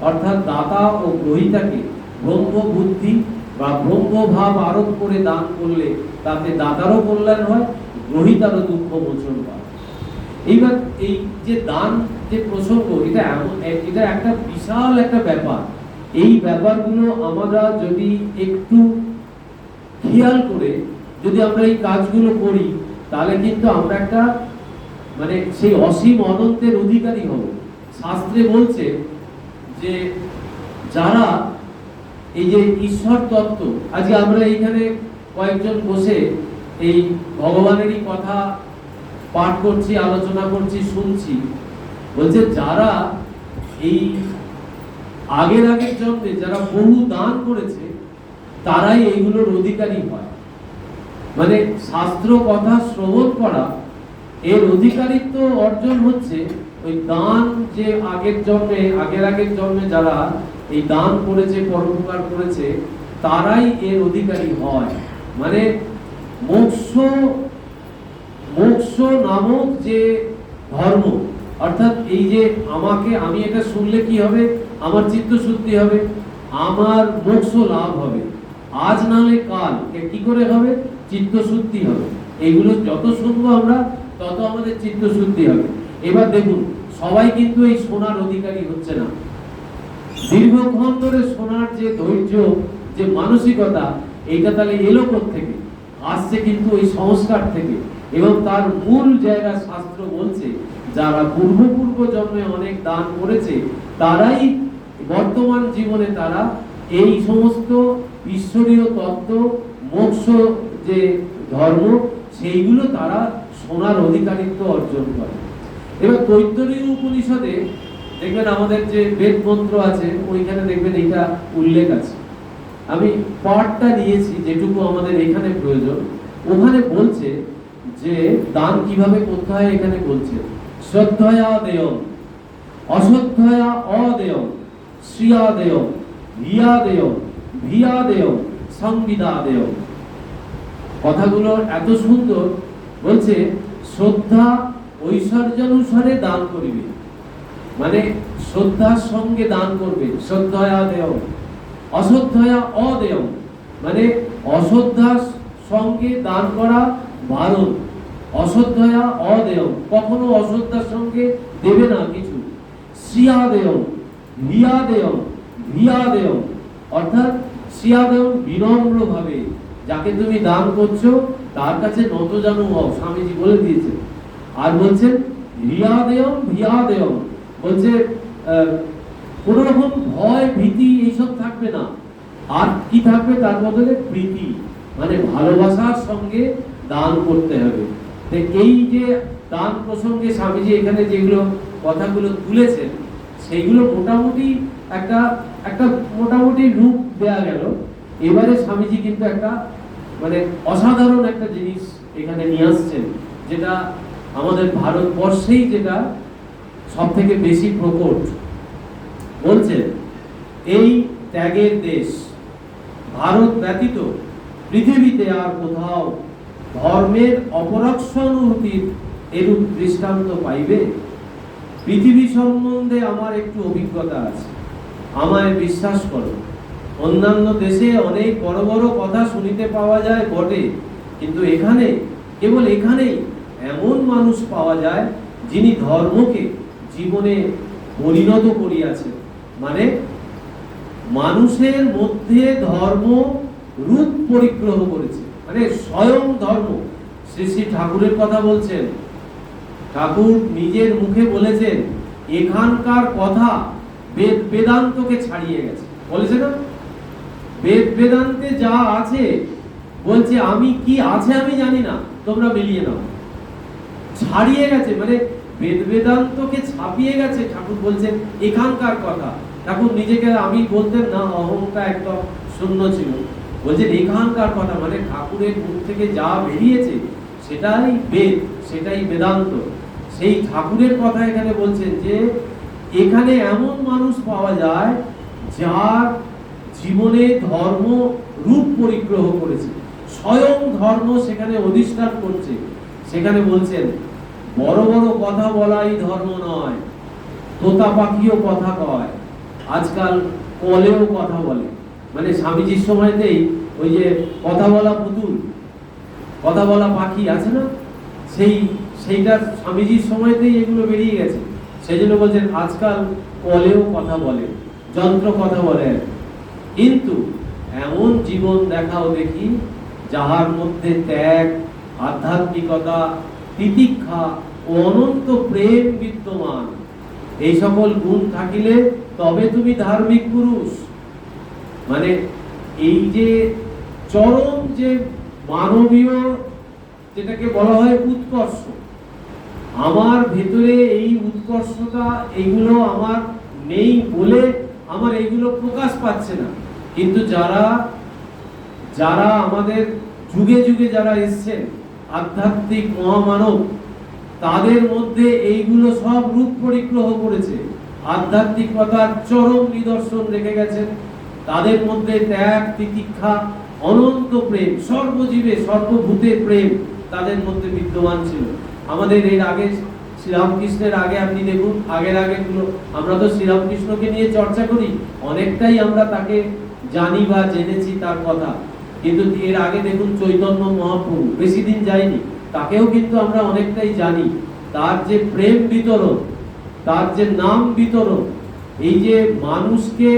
অর্থাৎ দাতা ও গ্রহীতাকে ব্রহ্ম বুদ্ধি বা ব্রহ্মভাব আরোপ করে দান করলে তাতে দাতারও কল্যাণ হয়, গ্রহীতারও দুঃখ মোচন হয়। এইবার এই যে দান যে প্রসঙ্গ, এটা একটা বিশাল একটা ব্যাপার। এই ব্যাপারগুলো আমরা যদি একটু খেয়াল করে যদি আমরা এই কাজগুলো করি, তাহলে কিন্তু আমরা একটা মানে সেই অসীম অনন্তের অধিকারী হব। শাস্ত্রে বলছে যে যারা এই যে ঈশ্বর তত্ত্ব, আজকে আমরা এইখানে কয়েকজন বসে এই ভগবানেরই কথা পাঠ করছি, আলোচনা করছি, শুনছি, বলছে যারা এই আগের জন্মে যারা বহু দান করেছে তারাই এইগুলোর অধিকারী হয়। মানে শাস্ত্র কথা শ্রবণ করা, এর অধিকারিত্ব অর্জন হচ্ছে ওই দান, যে আগের জন্মে যারা এই দান করেছে, পরোপকার করেছে, তারাই এর অধিকারী হয়। মানে মোক্ষ নামক যে ধর্ম, অর্থাৎ এই যে আমি এটা শুনলে কি হবে, আমার চিত্ত শুদ্ধি হবে, আমার মোক্ষ লাভ হবে, আজ নালে কাল কি করে হবে, চিত্ত শুদ্ধি হবে। এইগুলো যত শুনবো আমরা তত আমাদের চিত্ত শুদ্ধি হবে। এবার দেখুন, সবাই কিন্তু এই শোনার অধিকারী হচ্ছে না। দীর্ঘক্ষণ ধরে শোনার যে ধৈর্য, যে মানসিকতা, এইটা তাহলে এলো থেকে আসছে কিন্তু ওই সংস্কার থেকে। এবং তার মূল জায়গা শাস্ত্র বলছে যারা পূর্ব জন্মে অনেক দান করেছে তারাই বর্তমান জীবনে তারা এই সমস্ত ঈশ্বরীয় তত্ত্ব, মোক্ষ যে ধর্ম, সেইগুলো তারা শোনার অধিকারিত্ব অর্জন করে। এবার তৈত্তরীয় উপনিষদে দেখবেন আমাদের যে বেদ মন্ত্র আছে, ওইখানে দেখবেন এটা উল্লেখ আছে। আমি পাঠটা নিয়েছি যেটুকু আমাদের এখানে প্রয়োজন। ওখানে বলছে যে দান কিভাবে করতে হয়। এখানে বলছে শ্রদ্ধয়া দেয়ং, অশ্রদ্ধয়া অদেয়ং, শ্রিয়া দেয়ং, ভিয়া দেয়ং, ভিয়া দেয়ং, সংবিদা দেয়ং। কথাগুলো এত সুন্দর। বলছে শ্রদ্ধা ঐশ্বর্য অনুসারে দান করিবে, মানে শ্রদ্ধার সঙ্গে দান করবে, শ্রদ্ধয়া দেয়ং। অশ্রদ্ধয়া অদেয়ং, মানে অশ্রদ্ধার সঙ্গে দান করা বারণ। অশ্রদ্ধয়া অদেয়ং, কখনো অশ্রদ্ধার সঙ্গে দেবে না কিছু। শ্রিয়া দেয়ং, ভিয়া দেয়ং, ভিয়া দেয়ং, অর্থাৎ শ্রিয়া দেয়ং বিনম্র ভাবে যাকে তুমি দান করছো তার কাছে নতজানু হও, স্বামীজি বলে দিয়েছে। আর বলছেন ভিয়া দেয়ং, ভিয়া দেয়ং, বলছে কোন রকম ভয় ভীতি এইসব থাকবে না। আর কি থাকবে তার বদলে? প্রীতি, মানে ভালোবাসার সঙ্গে দান করতে হবে। তো এই যে দান প্রসঙ্গে স্বামীজি এখানে যেগুলো কথাগুলো তুলেছেন, সেইগুলো মোটামুটি একটা মোটামুটি রূপ দেয়া গেল। এবারে স্বামীজি কিন্তু একটা মানে অসাধারণ একটা জিনিস এখানে নিয়ে আসছেন, যেটা আমাদের ভারতবর্ষেই যেটা সব থেকে বেশি প্রকট। বলছেন এই ত্যাগের দেশ ভারত ব্যতীত পৃথিবীতে আর কোথাও ধর্মের অপরক্ষানুভূতির এরূপ দৃষ্টান্ত পাইবে? পৃথিবী সম্বন্ধে আমার একটু অভিজ্ঞতা আছে, আমায় বিশ্বাস করো। অন্যান্য দেশে অনেক বড় বড় কথা শুনিতে পাওয়া যায় বটে, কিন্তু এখানে, কেবল এখানেই এমন মানুষ পাওয়া যায় যিনি ধর্মকে জীবনে পরিণত করিয়াছেন। মানে মানুষের মধ্যে ধর্ম রূপ পরিগ্রহ করেছে, মানে স্বয়ং ধর্ম। শ্রী শ্রী ঠাকুরের কথা বলছেন, ঠাকুর নিজের মুখে বলেছেন এখানকার কথা বেদ বেদান্তকে ছাড়িয়ে গেছে। বলেছে না, বেদ বেদান্তে যা আছে, বলছে আমি কি আছে আমি জানি না, তোমরা মিলিয়ে নাও। ছাড়িয়ে গেছে, মানে বেদ বেদান্তকে ছাপিয়ে গেছে। ঠাকুর বলছেন এখানকার কথা। ঠাকুর নিজেকে আমি বলতেন না, অহংটা একদম শূন্য ছিল। বলছেন এখানকার কথা, মানে ঠাকুরের মুখ থেকে যা বেরিয়েছে সেটাই বেদ, সেটাই বেদান্ত। সেই ঠাকুরের কথা এখানে বলছেন যে এখানে এমন মানুষ পাওয়া যায় যার জীবনে ধর্ম রূপ পরিগ্রহ করেছে, স্বয়ং ধর্ম সেখানে অধিষ্ঠান করছে। সেখানে বলছেন বড় বড় কথা বলাই ধর্ম নয়, তোতা পাখিও কথা কয়, আজকাল কলেও কথা বলে। মানে স্বামীজির সময়তেই ওই যে কথা বলা পুতুল, কথা বলা পাখি আছে না, সেইটা স্বামীজির সময়তেই এগুলো বেরিয়ে গেছে। সেই জন্য বলছেন আজকাল কলেও কথা বলে, যন্ত্র কথা বলে। কিন্তু এমন জীবন দেখাও দেখি যাহার মধ্যে ত্যাগ, আধ্যাত্মিকতা, তিতিক্ষা ও অনন্ত প্রেম বিদ্যমান। এই সকল গুণ থাকিলে তবে তুমি ধার্মিক পুরুষ। মানে এই যে চরম যে মানবীয়, যেটাকে বলা হয় উৎকর্ষ, আমার ভেতরে এই উৎকর্ষতা, এইগুলো আমার নেই বলে আমার এইগুলো প্রকাশ পাচ্ছে না। কিন্তু যারা আমাদের যুগে যুগে যারা এসছেন আধ্যাত্মিক মহামানব, তাদের মধ্যে এইগুলো সব রূপ পরিগ্রহ করেছে, আধ্যাত্মিকতার চরম নিদর্শন রেখে গেছেন। তাদের মধ্যে ত্যাগ, তিতিক্ষা, অনন্ত প্রেম, সর্বজীবে সর্বভূতের প্রেম তাদের মধ্যে বিদ্যমান ছিল। আমাদের এর আগে শ্রীরামকৃষ্ণের আগে আপনি দেখুন, আগের গুলো আমরা তো শ্রীরামকৃষ্ণকে নিয়ে চর্চা করি, অনেকটাই আমরা তাকে জানি বা জেনেছি তার কথা। কিন্তু এর আগে দেখুন চৈতন্য মহাপ্রভু, বেশি দিন যায়নি, তাকেও কিন্তু আমরা অনেকটাই জানি। তার যে প্রেম বিতরণ, তার যে নাম বিতরণ, এই যে মানুষকে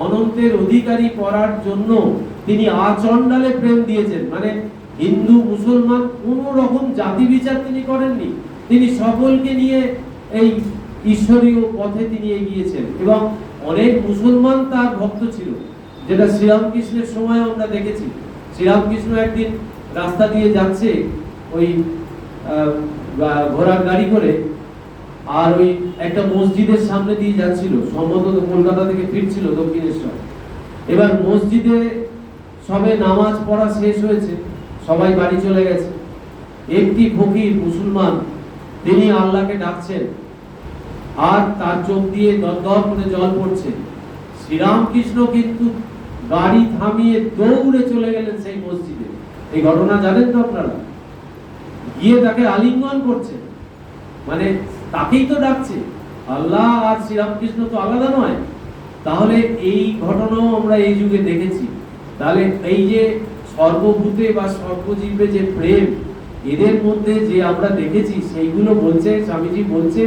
অনন্তের অধিকারী করার জন্য তিনি আচণ্ডালে প্রেম দিয়েছেন। মানে হিন্দু মুসলমান কোন রকম জাতি বিচার তিনি করেননি, তিনি সকলকে নিয়ে এই ঈশ্বরীয় পথে তিনি এগিয়েছেন। এবং অনেক মুসলমান তার ভক্ত ছিল, যেটা শ্রীরামকৃষ্ণের সময় আমরা দেখেছি। শ্রীরামকৃষ্ণ একদিন রাস্তা দিয়ে যাচ্ছে ওই ঘোড়ার গাড়ি করে, আর ওই একটা মসজিদের সামনে দিয়ে যাচ্ছিল, সম্ভবত কলকাতা থেকে ফিরছিল দক্ষিণেশ্বর। এবার মসজিদে সবে নামাজ পড়া শেষ হয়েছে, সবাই বাড়ি চলে গেছে। একটি ফকির মুসলমান, তিনি আল্লাহকে ডাকছেন, আর তার চোখ দিয়ে দরদর করে জল পড়ছে। শ্রীরামকৃষ্ণ কিন্তু গাড়ি থামিয়ে দৌড়ে চলে গেলেন সেই মসজিদে। এই ঘটনা জানেন তো আপনারা? গিয়ে তাকে আলিঙ্গন করছে, মানে তাকেই তো ডাকছে। আল্লাহ আর শ্রীরামকৃষ্ণ তো আলাদা নয়। তাহলে এই ঘটনাও আমরা এই যুগে দেখেছি। তাহলে এই যে সর্বভূতে বা সর্বজীবে যে প্রেম, এদের মধ্যে যে আমরা দেখেছি, সেইগুলো বলছে স্বামীজি বলছে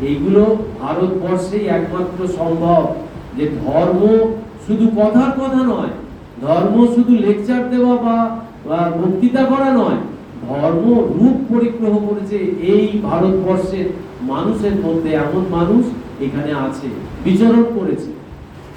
এইগুলো ভারতবর্ষেই একমাত্র সম্ভব। যে ধর্ম শুধু কথার কথা নয়, ধর্ম শুধু লেকচার দেওয়া বা বক্তৃতা করা নয়, ধর্ম রূপ পরিগ্রহ করেছে এই ভারতবর্ষের মানুষের মধ্যে। এমন মানুষ এখানে আছে, বিচরণ করেছে।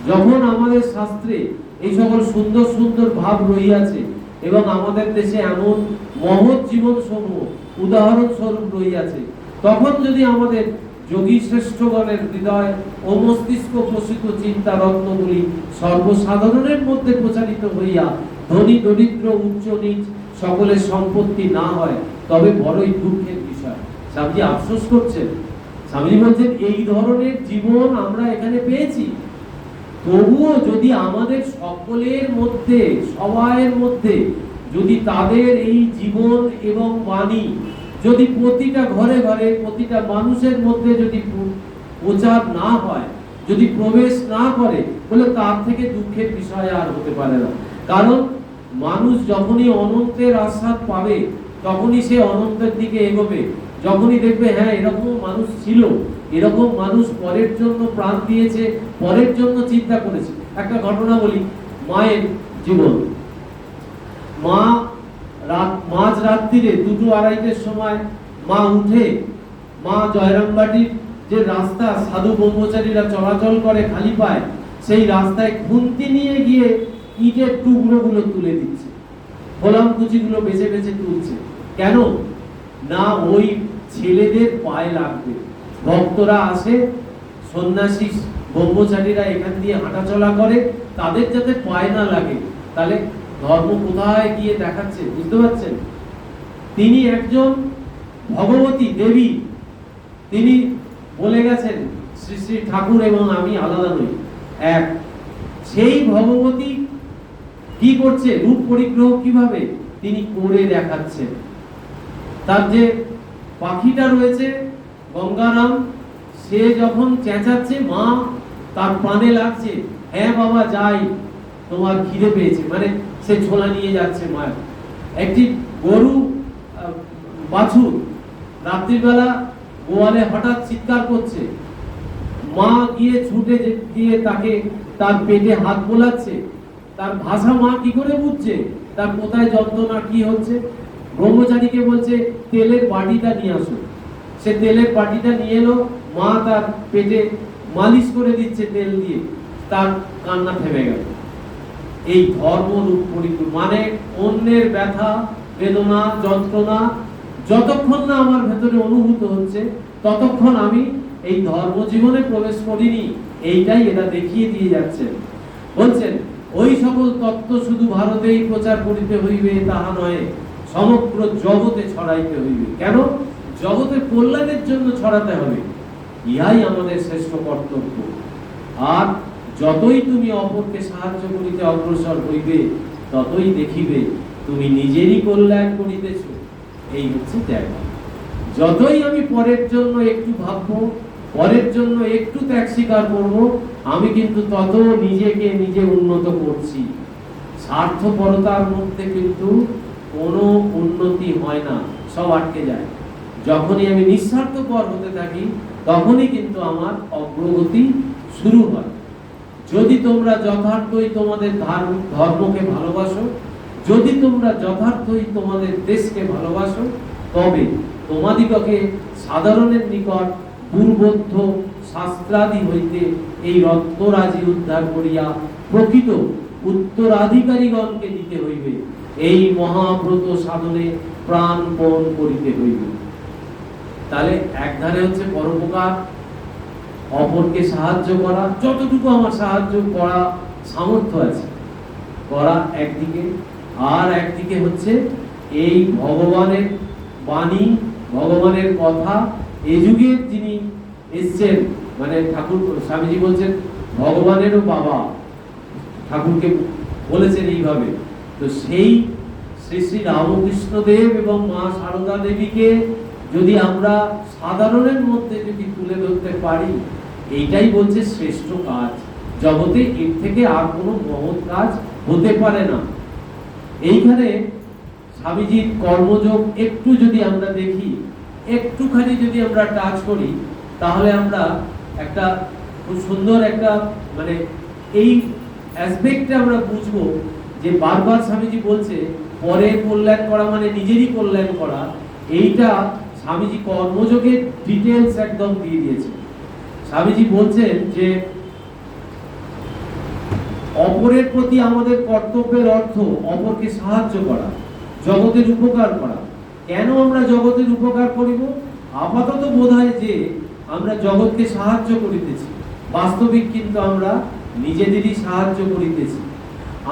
যখন আমাদের শাস্ত্রে এই সকল সুন্দর সুন্দর ভাব রহিয়াছে এবং আমাদের দেশে এমন মহৎ জীবন সমূহ উদাহরণ স্বরূপ রহিয়াছে, তখন যদি আমাদের যোগী শ্রেষ্ঠগণের হৃদয় ও মস্তিষ্ক প্রসূত চিন্তা রত্নগুলি সর্বসাধারণের মধ্যে প্রচারিত হইয়া ধনী দরিদ্র উচ্চ নিচ সকলের সম্পত্তি না হয়, তবে বড়ই দুঃখের বিষয়। স্বামীজি আফসোস করছেন, স্বামীজি বলছেন এই ধরনের জীবন আমরা এখানে পেয়েছি। তবুও যদি আমাদের সকলের মধ্যে, সবাইয়ের মধ্যে যদি তাদের এই জীবন এবং বাণী যদি প্রতিটা ঘরে ঘরে, প্রতিটা মানুষের মধ্যে যদি প্রচার না হয়, যদি প্রবেশ না করে, বলে তার থেকে দুঃখের বিষয় আর হতে পারে না। কারণ মানুষ যখনই অনন্তের আস্বাদ পাবে, তখনই সে অনন্তের দিকে এগোবে। যখনই দেখবে হ্যাঁ এরকম মানুষ ছিল, এরকম মানুষ পরের জন্য প্রাণ দিয়েছে, পরের জন্য চিন্তা করেছে। একটা ঘটনা বলি, মায়ের জীবন। মাঝ রাত্রিরে 2-2-2:30 সময় মা উঠে, মা জয়রামবাটির যে রাস্তা সাধু ব্রহ্মচারীরা চলাচল করে খালি পায়, সেই রাস্তায় খুন্তি নিয়ে গিয়ে ইটের টুকরোগুলো তুলে দিচ্ছে, গোলাম কুচিগুলো বেছে বেছে তুলছে। কেন না? ওই ছেলেদের পায়ে লাগবে। ভক্তরা আসে, সন্ন্যাসী ব্রহ্মচারীরা এখান দিয়ে হাঁটাচলা করে, তাদের যাতে পায়ে না লাগে। তাহলে ধর্ম কোথায় গিয়ে দেখাচ্ছে, বুঝতে পারছেন? তিনি একজন ভগবতী দেবী, তিনি বলে গেছেন শ্রী শ্রী ঠাকুর এবং আমি আলাদা নই, এক। সেই ভগবতী কি করছে, রূপ পরিগ্রহ কিভাবে তিনি করে দেখাচ্ছেন। তার যে পাখিটা রয়েছে গঙ্গারাম, সে যখন চেঁচাচ্ছে, মা তার প্রাণে লাগছে, হ্যাঁ বাবা যাই, তোমার খিদে পেয়েছে, মানে সে ছোলা নিয়ে যাচ্ছে মায়ের। একটি গরু বাছুর রাত্রিবেলা গোয়ালে হঠাৎ চিৎকার করছে, মা গিয়ে ছুটে গিয়ে তাকে তার পেটে হাত বোলাচ্ছে, তার ভাষা মা কি করে বুঝছে তার কোথায় যন্ত্রণা কি হচ্ছে? ব্রহ্মচারীকে বলছে তেলের বাটিটা নিয়ে আসো, সে তেলের বাটিটা নিয়ে এলো, মা তার পেটে মালিশ করে দিচ্ছে তেল দিয়ে, তার কান্না থেমে গেল। এই ধর্ম রূপ পরিপূর্ণ, মানে অন্যের ব্যথা বেদনা যন্ত্রণা যতক্ষণ না আমার ভেতরে অনুভূত হচ্ছে ততক্ষণ আমি এই ধর্ম জীবনে প্রবেশ করিনি। এইটাই এটা দেখিয়ে দিয়ে যাচ্ছেন। বলছেন ওই সকল তত্ত্ব শুধু ভারতেই প্রচার করিতে হইবে তাহা নয়, সমগ্র জগতে ছড়াইতে হইবে। কেন? জগতের কল্যাণের জন্য ছড়াতে হবে, ইহাই আমাদের শ্রেষ্ঠ কর্তব্য। আর যতই তুমি অপরকে সাহায্য করিতে অগ্রসর হইবে ততই দেখিবে তুমি নিজেরই কল্যাণ করিতেছ। এই হচ্ছে জায়গা। যতই আমি পরের জন্য একটু ভাববো, পরের জন্য একটু ত্যাগ স্বীকার করবো, আমি কিন্তু তত নিজেকে নিজে উন্নত করছি। স্বার্থপরতার মধ্যে কিন্তু কোনো উন্নতি হয় না, সব আটকে যায়। যখনই আমি নিঃস্বার্থপর হতে থাকি তখনই কিন্তু আমার অগ্রগতি শুরু হয়। যদি তোমরা যথার্থই তোমাদের ধর্মকে ভালোবাসো, যদি তোমরা যথার্থই তোমাদের দেশকে ভালোবাসো, তবে তোমাদিগকে সাধারণের নিকট দুর্বোধ্য শাস্ত্রাদি হইতে এই রত্নরাজি উদ্ধার করিয়া প্রকৃত উত্তরাধিকারীগণকে দিতে হইবে। এই মহাব্রত সাধনে প্রাণপণ করিতে হইবে। তাহলে একধারে হচ্ছে পরোপকার, অপরকে সাহায্য করা, যতটুকু আমার সাহায্য করা সামর্থ্য আছে করা একদিকে, আর একদিকে হচ্ছে এই ভগবানের বাণী, ভগবানের কথা, এই যুগের যিনি এসছেন, মানে ঠাকুর স্বামীজি বলছেন ভগবানেরও বাবা, ঠাকুরকে বলেছেন এইভাবে। তো সেই শ্রী শ্রী রামকৃষ্ণ দেব এবং মা সারদা দেবীকে যদি আমরা সাধারণের মধ্যে যদি তুলে ধরতে পারি, এইটাই বলছে শ্রেষ্ঠ কাজ। জগতে এর থেকে আর কোনো মহৎ কাজ হতে পারে না। এইখানে স্বামীজির কর্মযোগ একটু যদি আমরা দেখি, একটুখানি যদি আমরা টাচ করি, তাহলে আমরা একটা খুব সুন্দর একটা মানে এই অ্যাসপেক্টে আমরা বুঝবো যে বারবার স্বামীজি বলছে পরের কল্যাণ করা মানে নিজেরই কল্যাণ করা। এইটা স্বামীজি কর্মযোগের ডিটেলস একদম দিয়ে দিয়েছে। স্বামীজি বলছেন যে অপরের প্রতি আমাদের কর্তব্যের অর্থ অপরকে সাহায্য করা, জগতের উপকার করা। কেন আমরা জগতের উপকার করিব? আপাতত বোধ হয় যে আমরা জগৎকে সাহায্য করিতেছি, বাস্তবিক কিন্তু আমরা নিজেদেরই সাহায্য করিতেছি।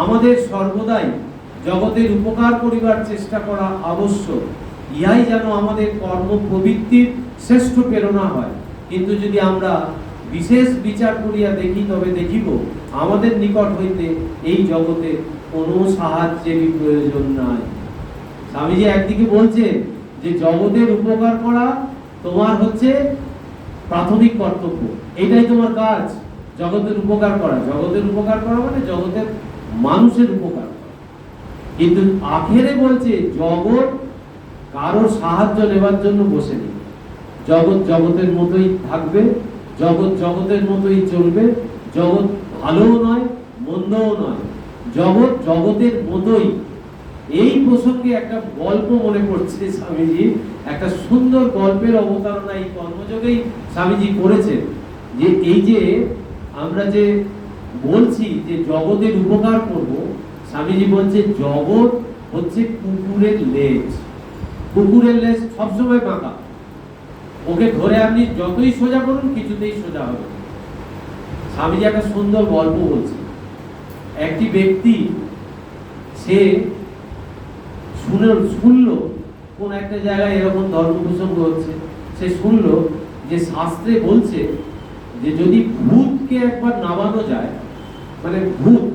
আমাদের সর্বদাই জগতের উপকার করিবার চেষ্টা করা আবশ্যক, ইহাই যেন আমাদের কর্ম প্রবৃত্তির শ্রেষ্ঠ প্রেরণা হয়। কিন্তু যদি আমরা বিশেষ বিচার করিয়া দেখি, তবে দেখিব আমাদের নিকট হইতে এই জগতে কোনো সাহায্যেরই প্রয়োজন নাই। স্বামীজি একদিকে বলছে যে জগতের উপকার করা তোমার হচ্ছে প্রাথমিক কর্তব্য, এটাই তোমার কাজ, জগতের উপকার করা। জগতের উপকার করা মানে জগতের মানুষের উপকার করা। কিন্তু আখেরে বলছে জগৎ কারোর সাহায্য নেবার জন্য বসে নেই। জগৎ জগতের মতোই থাকবে, জগৎ জগতের মতোই চলবে। জগৎ ভালোও নয় মন্দও নয়, জগৎ জগতের মতোই। এই প্রসঙ্গে একটা গল্প মনে পড়ছে, স্বামীজি একটা সুন্দর গল্পের অবতারণা এই কর্মযোগেই স্বামীজি করেছেন। যে এই যে আমরা যে বলছি যে জগতের উপকার করব, স্বামীজি বলছে জগৎ হচ্ছে কুকুরের লেজ। কুকুরের লেজ সবসময় বাঁকা, ওকে ধরে আপনি যতই সোজা করুন কিছুতেই সোজা হবে। স্বামীজি একটা সুন্দর গল্প বলছে। একটি ব্যক্তি সে শুনলো কোন একটা জায়গায় এরকম ধর্ম প্রসঙ্গ হচ্ছে, সে শুনলো যে শাস্ত্রে বলছে যে যদি ভূতকে একবার নামানো যায়, মানে ভূত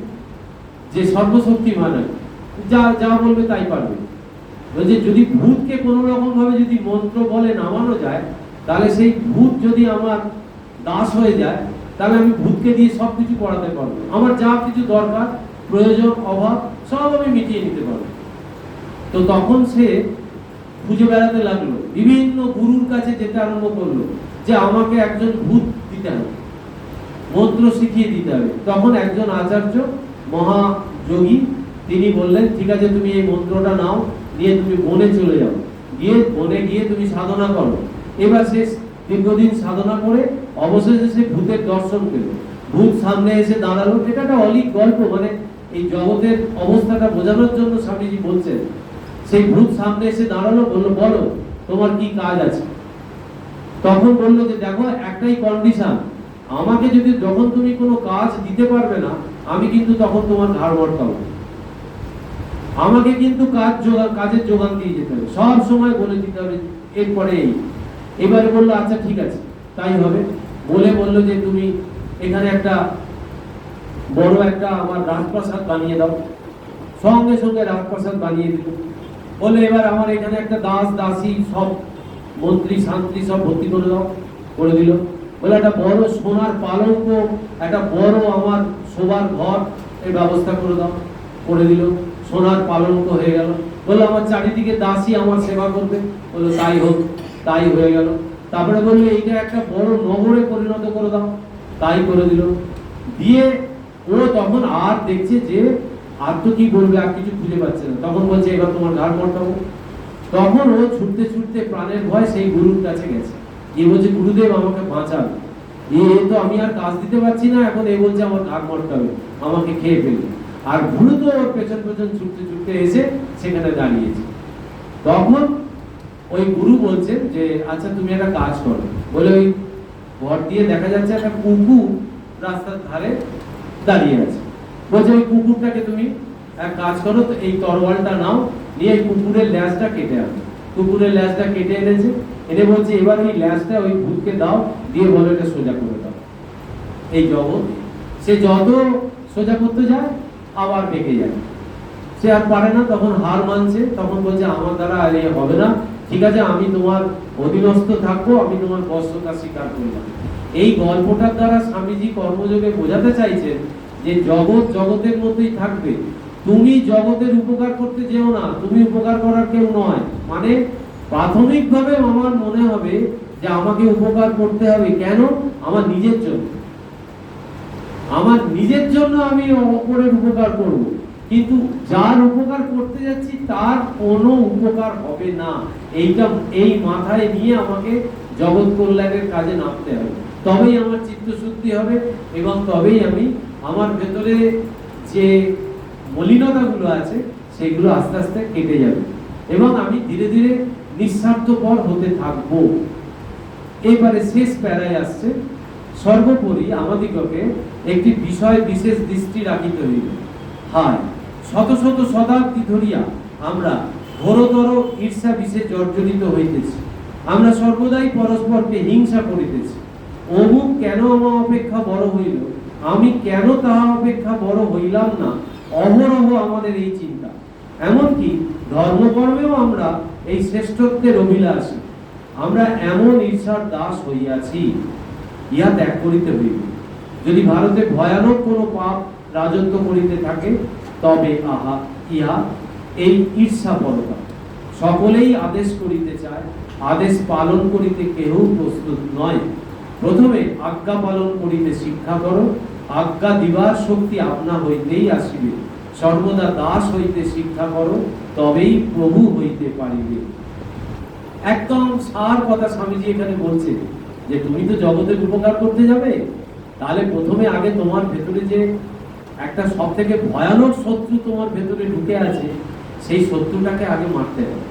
যে সর্বশক্তিমান, যা যা বলবে তাই পারবে, বলছে যদি ভূতকে কোনো রকম ভাবে যদি মন্ত্র বলে নামানো যায়, তাহলে সেই ভূত যদি আমার দাস হয়ে যায়, তাহলে আমি ভূতকে দিয়ে সব কিছু করাতে পারবো। আমার যা কিছু দরকার, প্রয়োজন, অভাব সব আমি মিটিয়ে নিতে পারবো। তো তখন সে খুঁজে বেড়াতে লাগলো, বিভিন্ন গুরুর কাছে যেতে আরম্ভ করলো যে আমাকে একজন ভূত দিতে হবে, মন্ত্র শিখিয়ে দিতে হবে। তখন একজন আচার্য মহাযোগী তিনি বললেন, ঠিক আছে তুমি এই মন্ত্রটা নাও, নিয়ে তুমি বনে চলে যাও, গিয়ে বনে গিয়ে তুমি সাধনা করো। এবার সে দীর্ঘদিন সাধনা করে অবশেষে সে ভূতের দর্শন পেল। ভূত সামনে এসে দাঁড়ালো। এটা একটা অলিক গল্প, মানে এই জগতের অবস্থাটা বোঝানোর জন্য স্বামীজি বলছেন। সেই ভূত সামনে এসে দাঁড়ালো, বললো বলো তোমার কি কাজ আছে। তখন বললো যে দেখো একটাই কন্ডিশন, আমাকে যদি যখন তুমি কোনো কাজ দিতে পারবে না, আমি কিন্তু তখন তোমার ঘাড় মটকাবো। আমাকে কিন্তু কাজের যোগান দিয়ে যেতে হবে, সব সময় বলে দিতে হবে এরপরে এই। এবারে বললো আচ্ছা ঠিক আছে তাই হবে। বলে বললো যে তুমি এখানে একটা বড় একটা আমার রাজপ্রাসাদ বানিয়ে দাও। সঙ্গে সঙ্গে রাজপ্রাসাদ বানিয়ে দিল। বলে এবার আমার এখানে একটা দাস দাসী সব মন্ত্রী শান্তি সব ভর্তি করে দাও। করে দিল। বলে একটা বড় সোনার পালঙ্ক, একটা বড় আমার শোবার ঘর এর ব্যবস্থা করে দাও। করে দিল। সোনার পালঙ্ক হয়ে গেল। বললো আমার চারিদিকে দাসী আমার সেবা করবে। বললো তাই হোক। তাই হয়ে গেল। তারপরে বললো এইটা একটা বড় নগরে পরিণত করে দাও। তাই করে দিল। দিয়ে ও তখন আর দেখছে যে আর তো কি বলবে, আর কিছু খুঁজে পাচ্ছে না। তখন বলছে এবার তোমার ঘাড় মটকাবো। তখন ও ছুটতে ছুটতে প্রাণের ভয় সেই গুরুর কাছে গেছে। এ বলছে গুরুদেব আমাকে বাঁচান, এ তো আমি আর কাজ দিতে পারছি না, এখন এ বলছে আমার ঘাড় মটকাবে, আমাকে খেয়ে ফেলবে। আর গুরু তো ওর পেছন পেছন ছুটতে ছুটতে এসে সেখানে দাঁড়িয়েছে। তখন ওই গুরু বলছেন যে আচ্ছা তুমি একটা কাজ করো। বলে ওই ঘর দিয়ে দেখা যাচ্ছে একটা কুকুর রাস্তার ধারে দাঁড়িয়ে আছে। বলছে ওই কুকুরটাকে তুমি এক কাজ করো, তো এই তরোয়ালটা নাও, নিয়ে এই কুকুরের ল্যাজটা কেটে আনো। কুকুরের ল্যাজটা কেটে এনেছে। এনে বলছে এবার ওই ল্যাজটা ওই ভূতকে দাও, দিয়ে বলো এটা সোজা করে দাও। এই জগৎ সে যত সোজা করতে যায় আবার বেঁকে যায়। সে আর পারে না, তখন হার মানছে। তখন বলছে আমার দ্বারা আর এ হবে না, ঠিক আছে আমি তোমার অধীনস্থ থাকবো, আমি তোমার বশ্যতা স্বীকার করলাম। এই গল্পটার দ্বারা স্বামীজি কর্মযোগে বোঝাতে চাইছেন যে জগৎ জগতের মধ্যেই থাকবে, তুমি জগতের উপকার করতে যেও না, তুমি উপকার করার কেউ নয়। মানে প্রাথমিকভাবে আমার মনে হবে যে আমাকে উপকার করতে হবে, কেন? আমার নিজের জন্য। আমার নিজের জন্য আমি অপরের উপকার করব, কিন্তু যার উপকার করতে যাচ্ছি তার কোনো উপকার হবে না। এইটা এই মাথায় নিয়ে আমাকে জগৎ কল্যাণের কাজে নামতে হবে, তবেই আমার চিত্তশুদ্ধি হবে এবং তবেই আমি আমার ভেতরে যে মলিনতাগুলো আছে সেগুলো আস্তে আস্তে কেটে যাবে এবং আমি ধীরে ধীরে নিঃস্বার্থপর হতে থাকবো। এবারে শেষ প্যারায় আসছে, সর্বোপরি আমাদিগকে একটি বিষয় বিশেষ দৃষ্টি রাখিতে হইবে। হায় শত শত শতাব্দী ধরিয়া আমরা ঘোরতর ঈর্ষা বিশেষ জর্জরিত হইতেছি। আমরা সর্বদাই পরস্পরকে হিংসা করিতেছি। অমুক কেন আমার অপেক্ষা বড় হইল, আমি কেন তাহা অপেক্ষা বড় হইলাম না, অহরহ আমাদের এই চিন্তা। এমনকি ধর্মকর্মেও আমরা এই শ্রেষ্ঠত্বের অভিলাষী। আমরা এমন ঈর্ষার দাস হইয়াছি, ইহা ত্যাগ করিতে হইবে। যদি ভারতে ভয়ানক কোনো পাপ রাজত্ব করিতে থাকে তবে ইহা এই ঈর্ষাপরতা। সকলেই আদেশ করিতে চায়, আদেশ পালন করিতে কেহ প্রস্তুত নয়। প্রথমে আজ্ঞা পালন করিতে শিক্ষা করো, আজ্ঞা দিবার শক্তি আপনা হইতেই আসিবে। সর্বদা দাস হইতে শিক্ষা করো, তবেই প্রভু হইতে পারিবে। একদম সার কথা স্বামীজি এখানে বলছে যে তুমি তো জগতের উপকার করতে যাবে, তাহলে প্রথমে আগে তোমার ভেতরে যে একটা সব থেকে ভয়ানক শত্রু তোমার ভেতরে ঢুকে আছে, সেই শত্রুটাকে আগে মারতে হবে।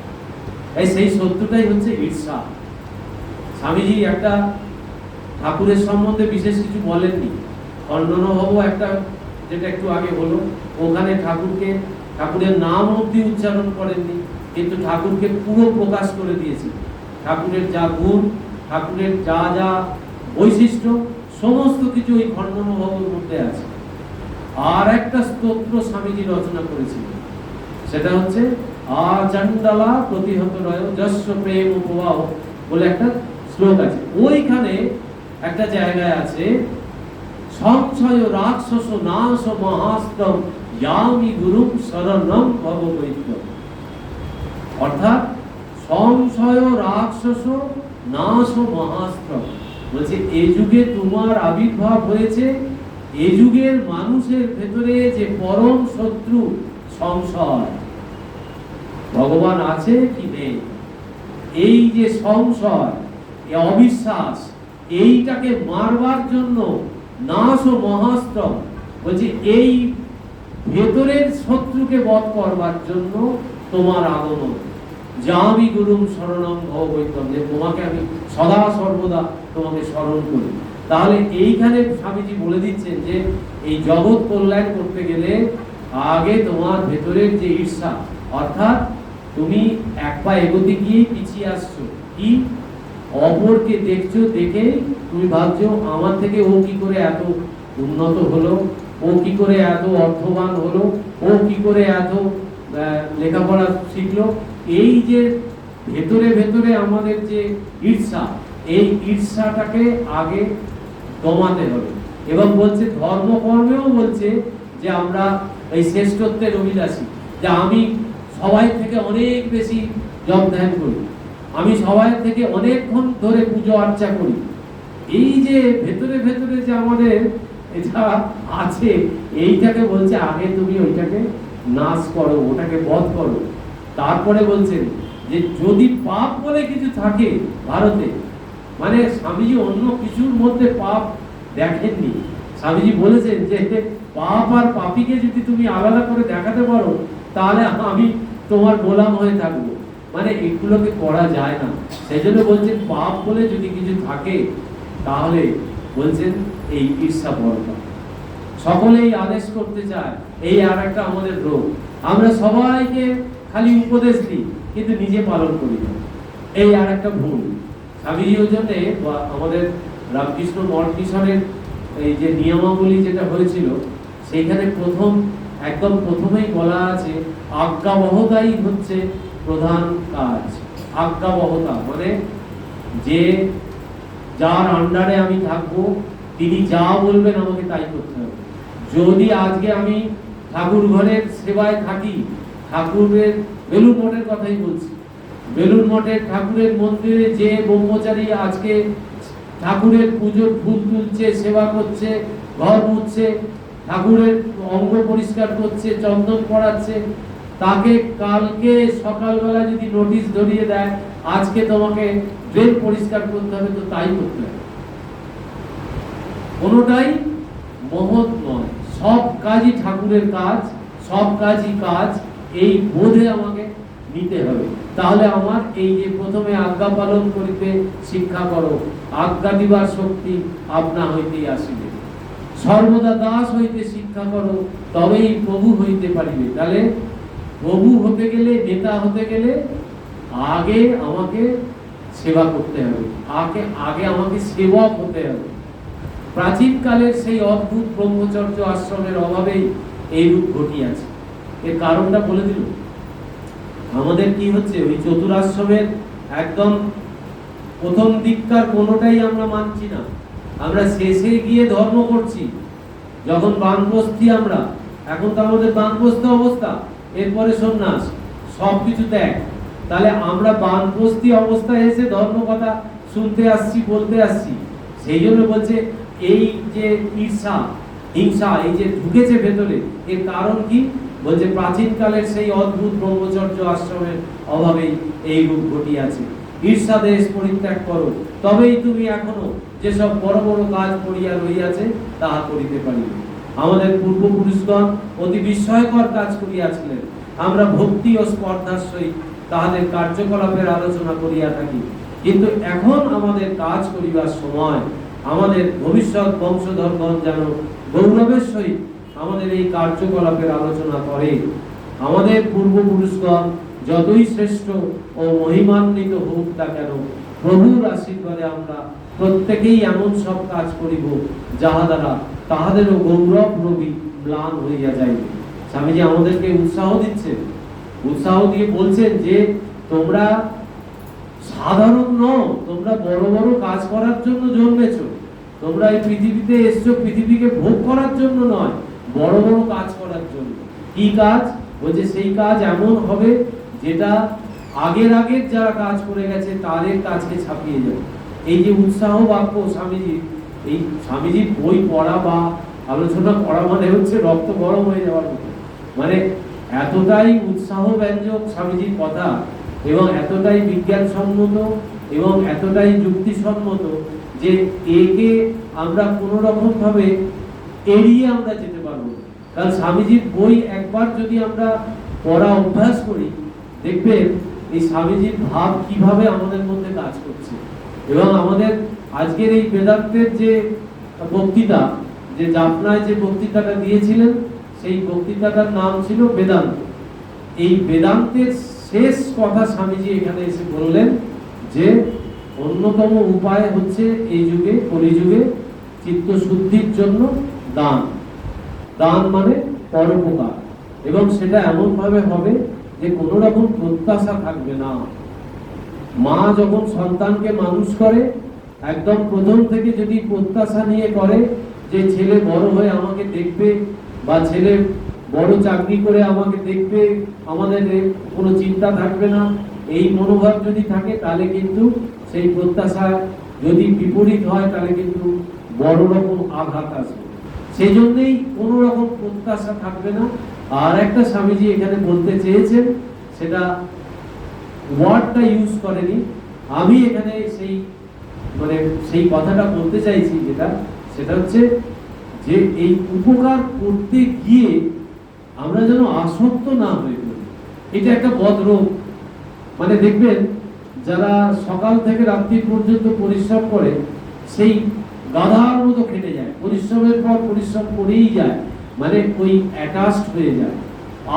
সেই শত্রুটাই হচ্ছে ঈর্ষা। স্বামীজি একটা ঠাকুরের সম্বন্ধে বিশেষ কিছু বলেননি। খণ্ডনভব একটা যেটা একটু আগে হলো, ওখানে ঠাকুরের নাম অবধি উচ্চারণ করেননি, কিন্তু ঠাকুরকে পুরো প্রকাশ করে দিয়েছে। ঠাকুরের যা গুণ, ঠাকুরের যা যা বৈশিষ্ট্য, সমস্ত কিছু ওই খণ্ডনভবের মধ্যে আছে। আর একটা স্তোত্র স্বামীজি রচনা করেছিলেন, সেটা হচ্ছে আচণ্ডালা প্রতিহত রয় যস্য প্রেম প্রবাহ বলে একটা শ্লোক আছে। ওইখানে একটা জায়গায় আছে, সংশয় রাক্ষস নাশ মহাস্ত্রম ইয়ামি গুরুম শরণম ভববৈদ্যম। অর্থাৎ সংশয় রাক্ষস নাশ মহাস্ত্রম বলছে এই যুগে তোমার আবির্ভাব হয়েছে, এই যুগের মানুষের ভেতরে যে পরম শত্রু সংশয়, ভগবান আছে কি নেই, এই যে সংশয়, এই অবিশ্বাস, এইটাকে মারবার জন্য নাশ ও মহাস্ত্র বলছে এই ভেতরের শত্রুকে বধ করবার জন্য তোমার আগমন। যামি গুরুম শরণম ভববৈদ্যম, যে তোমাকে আমি সদা সর্বদা তোমাকে স্মরণ করি। তাহলে এইখানে স্বামীজি বলে দিচ্ছেন যে এই জগৎ কল্যাণ করতে গেলে আগে তোমার ভেতরের যে ঈর্ষা, অর্থাৎ তুমি এক পা এগোতে গিয়ে পিছিয়ে আসছো, কি অপরকে দেখছো, দেখে তুমি ভাবছো আমার থেকে ও কি করে এত উন্নত হলো, ও কি করে এত অর্থবান হলো, ও কি করে এত লেখাপড়া শিখলো। এই যে ভেতরে ভেতরে আমাদের যে ঈর্ষা, এই ঈর্ষাটাকে আগে দমাতে হবে। এবং বলছে ধর্মকর্মেও বলছে যে আমরা এই শ্রেষ্ঠত্বের অভিলাষী, যে আমি সবাই থেকে অনেক বেশি জপ ধ্যান করি, আমি সবাই থেকে অনেকক্ষণ ধরে পুজো আর্চা করি। এই যে ভেতরে ভেতরে যে আমাদের এটা আছে, এইটাকে বলছে আগে তুমি ওইটাকে নাশ করো, ওটাকে বধ করো। তারপরে বলছেন যে যদি পাপ বলে কিছু থাকে ভারতে, মানে স্বামীজি অন্য কিছুর মধ্যে পাপ দেখেননি। স্বামীজি বলেছেন যে পাপ আর পাপীকে যদি তুমি আলাদা করে দেখাতে পারো তাহলে আমি তোমার গোলাম হয়ে থাকবো, মানে এগুলোকে করা যায় না। সেই জন্য বলছেন পাপ বলে যদি কিছু থাকে তাহলে বলছেন এই ঈর্ষাপরতা, সকলেই আদেশ করতে চায়, এই আর একটা আমাদের রোগ। আমরা সবাইকে খালি উপদেশ দিই কিন্তু নিজে পালন করি না, এই আর একটা ভুল। স্বামীজি ওই জন্য আমাদের রামকৃষ্ণ মঠ মিশনের এই যে নিয়মাবলী যেটা হয়েছিল, সেইখানে একদম প্রথমেই বলা আছে আজ্ঞাবহতাই হচ্ছে প্রধান কাজ। আজ্ঞাবহতা মানে যে যার আন্ডারে আমি থাকবো তিনি যা বলবেন আমাকে তাই করতে হবে। যদি আজকে আমি ঠাকুর ঘরের সেবায় থাকি, ঠাকুরের বেলুড় মঠের কথাই বলছি, বেলুড় মঠের ঠাকুরের মন্দিরে যে ব্রহ্মচারী আজকে ঠাকুরের পুজোর ফুল তুলছে, সেবা করছে, ঘর মুছছে, ঠাকুরের অঙ্গ পরিষ্কার করছে, চন্দন পড়াচ্ছে, তাকে কালকে সকালবেলা যদি নোটিশ ধরিয়ে দেয় আজকে তোমাকে ড্রেন পরিষ্কার করতে হবে, তো তাই করতে হবে। কোনোটাই মহৎ নয়, সব কাজই ঠাকুরের কাজ, সব কাজই কাজ, এই বোধে আমাকে নিতে হবে। তাহলে আমার এই যে প্রথমে আজ্ঞা পালন করিতে শিক্ষা করো, আজ্ঞা দিবার শক্তি আপনা হইতেই আসিবে, সর্বদা দাস হইতে শিক্ষা করো, তবেই প্রভু হইতে পারিবে। তাহলে প্রভু হতে গেলে, নেতা হতে গেলে আগে আমাকে সেবা করতে হবে, আগে আমাকে সেবক হতে হবে। প্রাচীন কালের সেই অদ্ভুত ব্রহ্মচর্য আশ্রমের অভাবেই এই রূপ ঘটিয়াছে। এর কারণটা বলে দিল। আমাদের কি হচ্ছে, ওই চতুরাশ্রমের একদম প্রথম দিককার কোনোটাই আমরা মানছি না, আমরা শেষে গিয়ে ধর্ম করছি। যখন বানপ্রস্থি আমরা, এখন তো আমাদের বানপ্রস্থ অবস্থা, এরপরে সন্ন্যাস, সবকিছু ত্যাগ। তাহলে আমরা বানপ্রস্থি অবস্থায় এসে ধর্ম কথা শুনতে আসছি, বলতে আসছি। সেই জন্য বলছে এই যে ঈর্ষা, হিংসা, এই যে ঢুকেছে ভেতরে, এর কারণ কি? বলছে প্রাচীন কালের সেই অদ্ভুত ব্রহ্মচর্য আশ্রমের অভাবেই এই রূপ ঘটিয়াছে। ঈর্ষা দেশ পরিত্যাগ করো, তবেই তুমি এখনো যেসব বড় বড় কাজ করিয়া রইয়াছে তাহা করিতে পারিবে। আমাদের পূর্বপুরুষগণ অতি বিস্ময়কর কাজ করিয়াছিলেন। আমরা ভক্তি ও স্পর্ধার সহিত তাহাদের কার্যকলাপের আলোচনা করিয়া থাকি, কিন্তু এখন আমাদের কাজ করিবার সময়। আমাদের ভবিষ্যৎ বংশধরগণ যেন গৌরবের সহিত আমাদের এই কার্যকলাপের আলোচনা করে। আমাদের পূর্বপুরুষগণ যতই শ্রেষ্ঠ ও মহিমান্বিত হোক না কেন, প্রভুর আশীর্বাদে আমরা প্রত্যেকেই এমন সব কাজ করিব যাহা দ্বারা তাহাদেরও গৌরব রবি ম্লান হইয়া যাইবে। স্বামীজি আমাদেরকে উৎসাহ দিচ্ছেন, উৎসাহ দিয়ে বলছেন যে তোমরা সাধারণ নও, তোমরা বড় বড় কাজ করার জন্য জন্মেছো। তোমরা এই পৃথিবীতে এসছো পৃথিবীকে ভোগ করার জন্য নয়, বড় বড় কাজ করার জন্য। কি কাজ? বলছে সেই কাজ এমন হবে যেটা আগের যারা কাজ করে গেছে তাদের কাজকে ছাপিয়ে যাবে। এই যে উৎসাহ বাক্য স্বামীজি, এই স্বামীজির বই পড়া বা আলোচনা করা মানে হচ্ছে রক্ত গরম হয়ে যাওয়ার মতো। মানে এতটাই উৎসাহ ব্যঞ্জক স্বামীজির কথা, এবং এতটাই বিজ্ঞানসম্মত এবং এতটাই যুক্তিসম্মত যে একে আমরা কোনো রকম ভাবে এড়িয়ে আমরা যেতে পারবো। কারণ স্বামীজির বই একবার যদি আমরা পড়া অভ্যাস করি, দেখবেন এই স্বামীজির ভাব কিভাবে আমাদের মধ্যে কাজ করছে। এবং আমাদের আজকের এই বেদান্তের যে বক্তৃতা, যে জাফনায় যে বক্তৃতাটা দিয়েছিলেন, সেই বক্তৃতাটার নাম ছিল বেদান্ত। এই বেদান্তের শেষ কথা স্বামীজি এখানে এসে বললেন যে অন্যতম উপায় হচ্ছে এই যুগে, কলিযুগে চিত্তশুদ্ধির জন্য দান। দান মানে পরোপকার, এবং সেটা এমন ভাবে হবে যে কোনো রকম প্রত্যাশা থাকবে না। মা যখন সন্তানকে মানুষ করে, একদম প্রথম থেকে যদি প্রত্যাশা নিয়ে করে যে ছেলে বড় হয়ে আমাকে দেখবে বা ছেলে বড় চাকরি করে আমাকে দেখবে, আমাদের কোনো চিন্তা থাকবে না, এই মনোভাব যদি থাকে তাহলে কিন্তু সেই প্রত্যাশা যদি বিপরীত হয় তাহলে কিন্তু বড় রকম আঘাত আসবে। সেই জন্যই কোনো রকম প্রত্যাশা থাকবে না। আর একটা স্বামীজি এখানে বলতে চেয়েছেন, সেটা ওয়ার্ডটা ইউজ করেনি, আমি এখানে সেই কথাটা বলতে চাইছি, সেটা হচ্ছে যে এই উপকার করতে গিয়ে আমরা যেন আসক্ত না হয়ে পড়ি। এটা একটা বদরোগ। মানে দেখবেন যারা সকাল থেকে রাত্রি পর্যন্ত পরিশ্রম করে, সেই গাধার মতো খেটে যায়, পরিশ্রমের পর পরিশ্রম করেই যায়, মানে ওই অ্যাটাচড হয়ে যায়,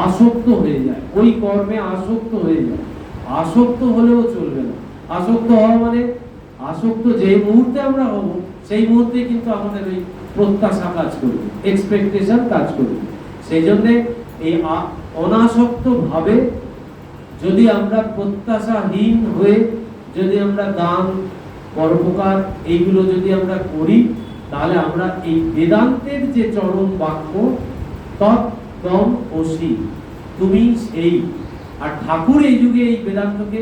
আসক্ত হয়ে যায়, ওই কর্মে আসক্ত হয়ে যায়। আসক্ত হলেও চলবে না। আসক্ত হওয়া মানে, আসক্ত যে মুহূর্তে আমরা হব সেই মুহূর্তে কিন্তু আমাদের ওই প্রত্যাশা কাজ করবে, এক্সপেকটেশন কাজ করবে। সেই জন্য এই অনাসক্ত ভাবে যদি আমরা প্রত্যাশাহীন হয়ে যদি আমরা দান, পরোপকার এইগুলো যদি আমরা করি, তাহলে আমরা এই বেদান্তের যে চরম বাক্য তৎ অসি, তুমি সেই। আর ঠাকুর এই যুগে এই বেদান্তকে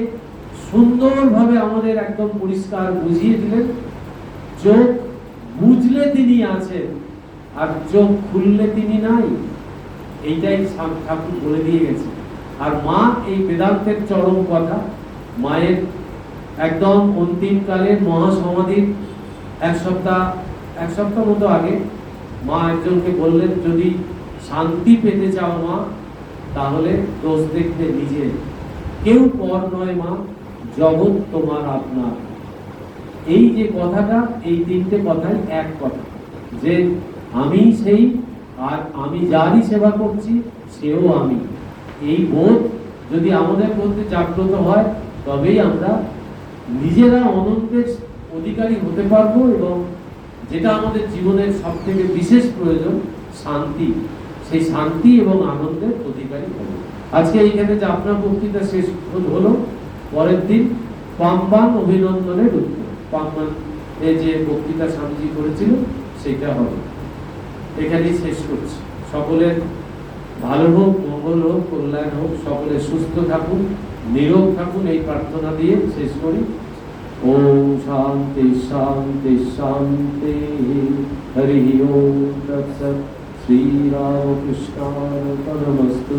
সুন্দরভাবে আমাদের একদম পরিষ্কার বুঝিয়ে দিলেন। চোখ বুঝলে তিনি আছেন, আর চোখ খুললে তিনি নাই, এইটাই ঠাকুর বলে দিয়ে গেছে। আর মা এই বেদান্তের চরম কথা, মায়ের একদম অন্তিমকালে মহাসমাধির এক সপ্তাহ মতো আগে মা একজনকে বললেন, যদি শান্তি পেতে চাও মা, তাহলে দোষ দেখতে নিজে, কেউ পর নয় মা, জগৎ তোমার আপনার। এই যে কথাটা, এই তিনটে কথাই এক কথা, যে আমি সেই, আর আমি যারই সেবা করছি সেও আমি। এই বোধ যদি আমাদের মধ্যে জাগ্রত হয়, তবেই আমরা নিজেরা অনন্তের অধিকারী হতে পারবো, এবং যেটা আমাদের জীবনের সব থেকে বিশেষ প্রয়োজন, শান্তি, সেই শান্তি এবং আনন্দের অধিকারী হবো। আজকে এইখানে যে আপনার বক্তৃতা শেষ হলো, পরের দিন পাম্বান অভিনন্দনের উত্তর, পাম্বান যে বক্তৃতা স্বামীজি করেছিল সেটা হবে। এখানেই শেষ করছি। সকলের ভালো হোক, মঙ্গল হোক, কল্যাণ হোক, সকলে সুস্থ থাকুন, নিরোগ থাকুন, এই প্রার্থনা দিয়ে শেষ করি। ওম শান্তি শান্তি শান্তি। হরি ওম তৎসৎ। শ্রী রামকৃষ্ণার্পণমস্তু।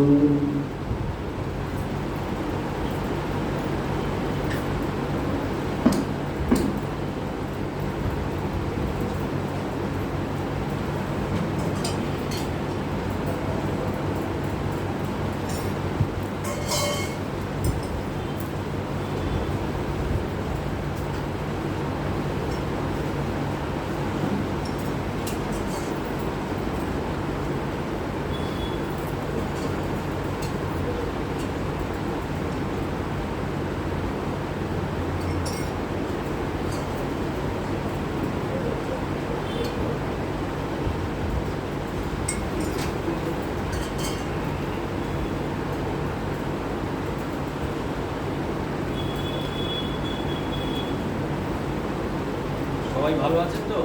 সবাই ভালো আছেন তো?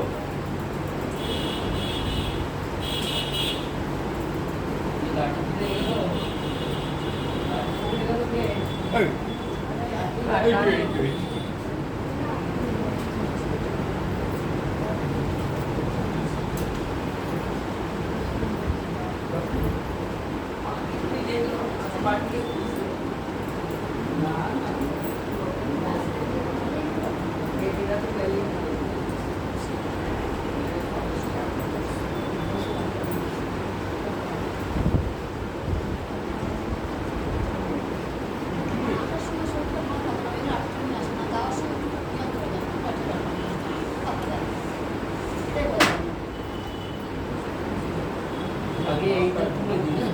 আগে এইটা তুলে দিই না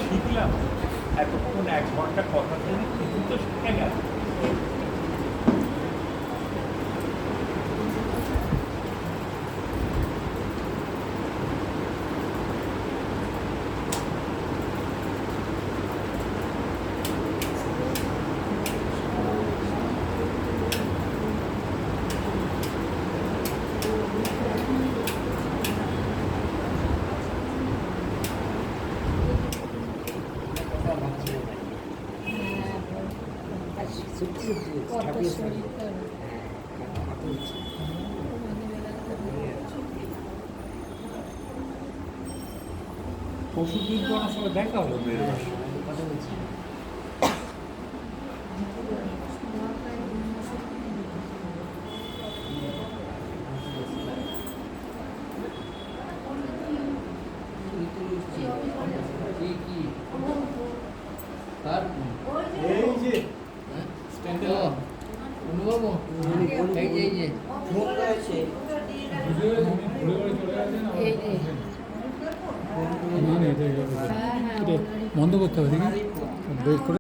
শিখলাম এতক্ষণ 1 ঘন্টা কথা বলে কিছু তো শিখে গেল। পরশুদিন তো আমার সঙ্গে দেখা হলো বেরোবার সময়। অনুভব এই যে বন্ধ করতে হবে দেখি ব্রেক করে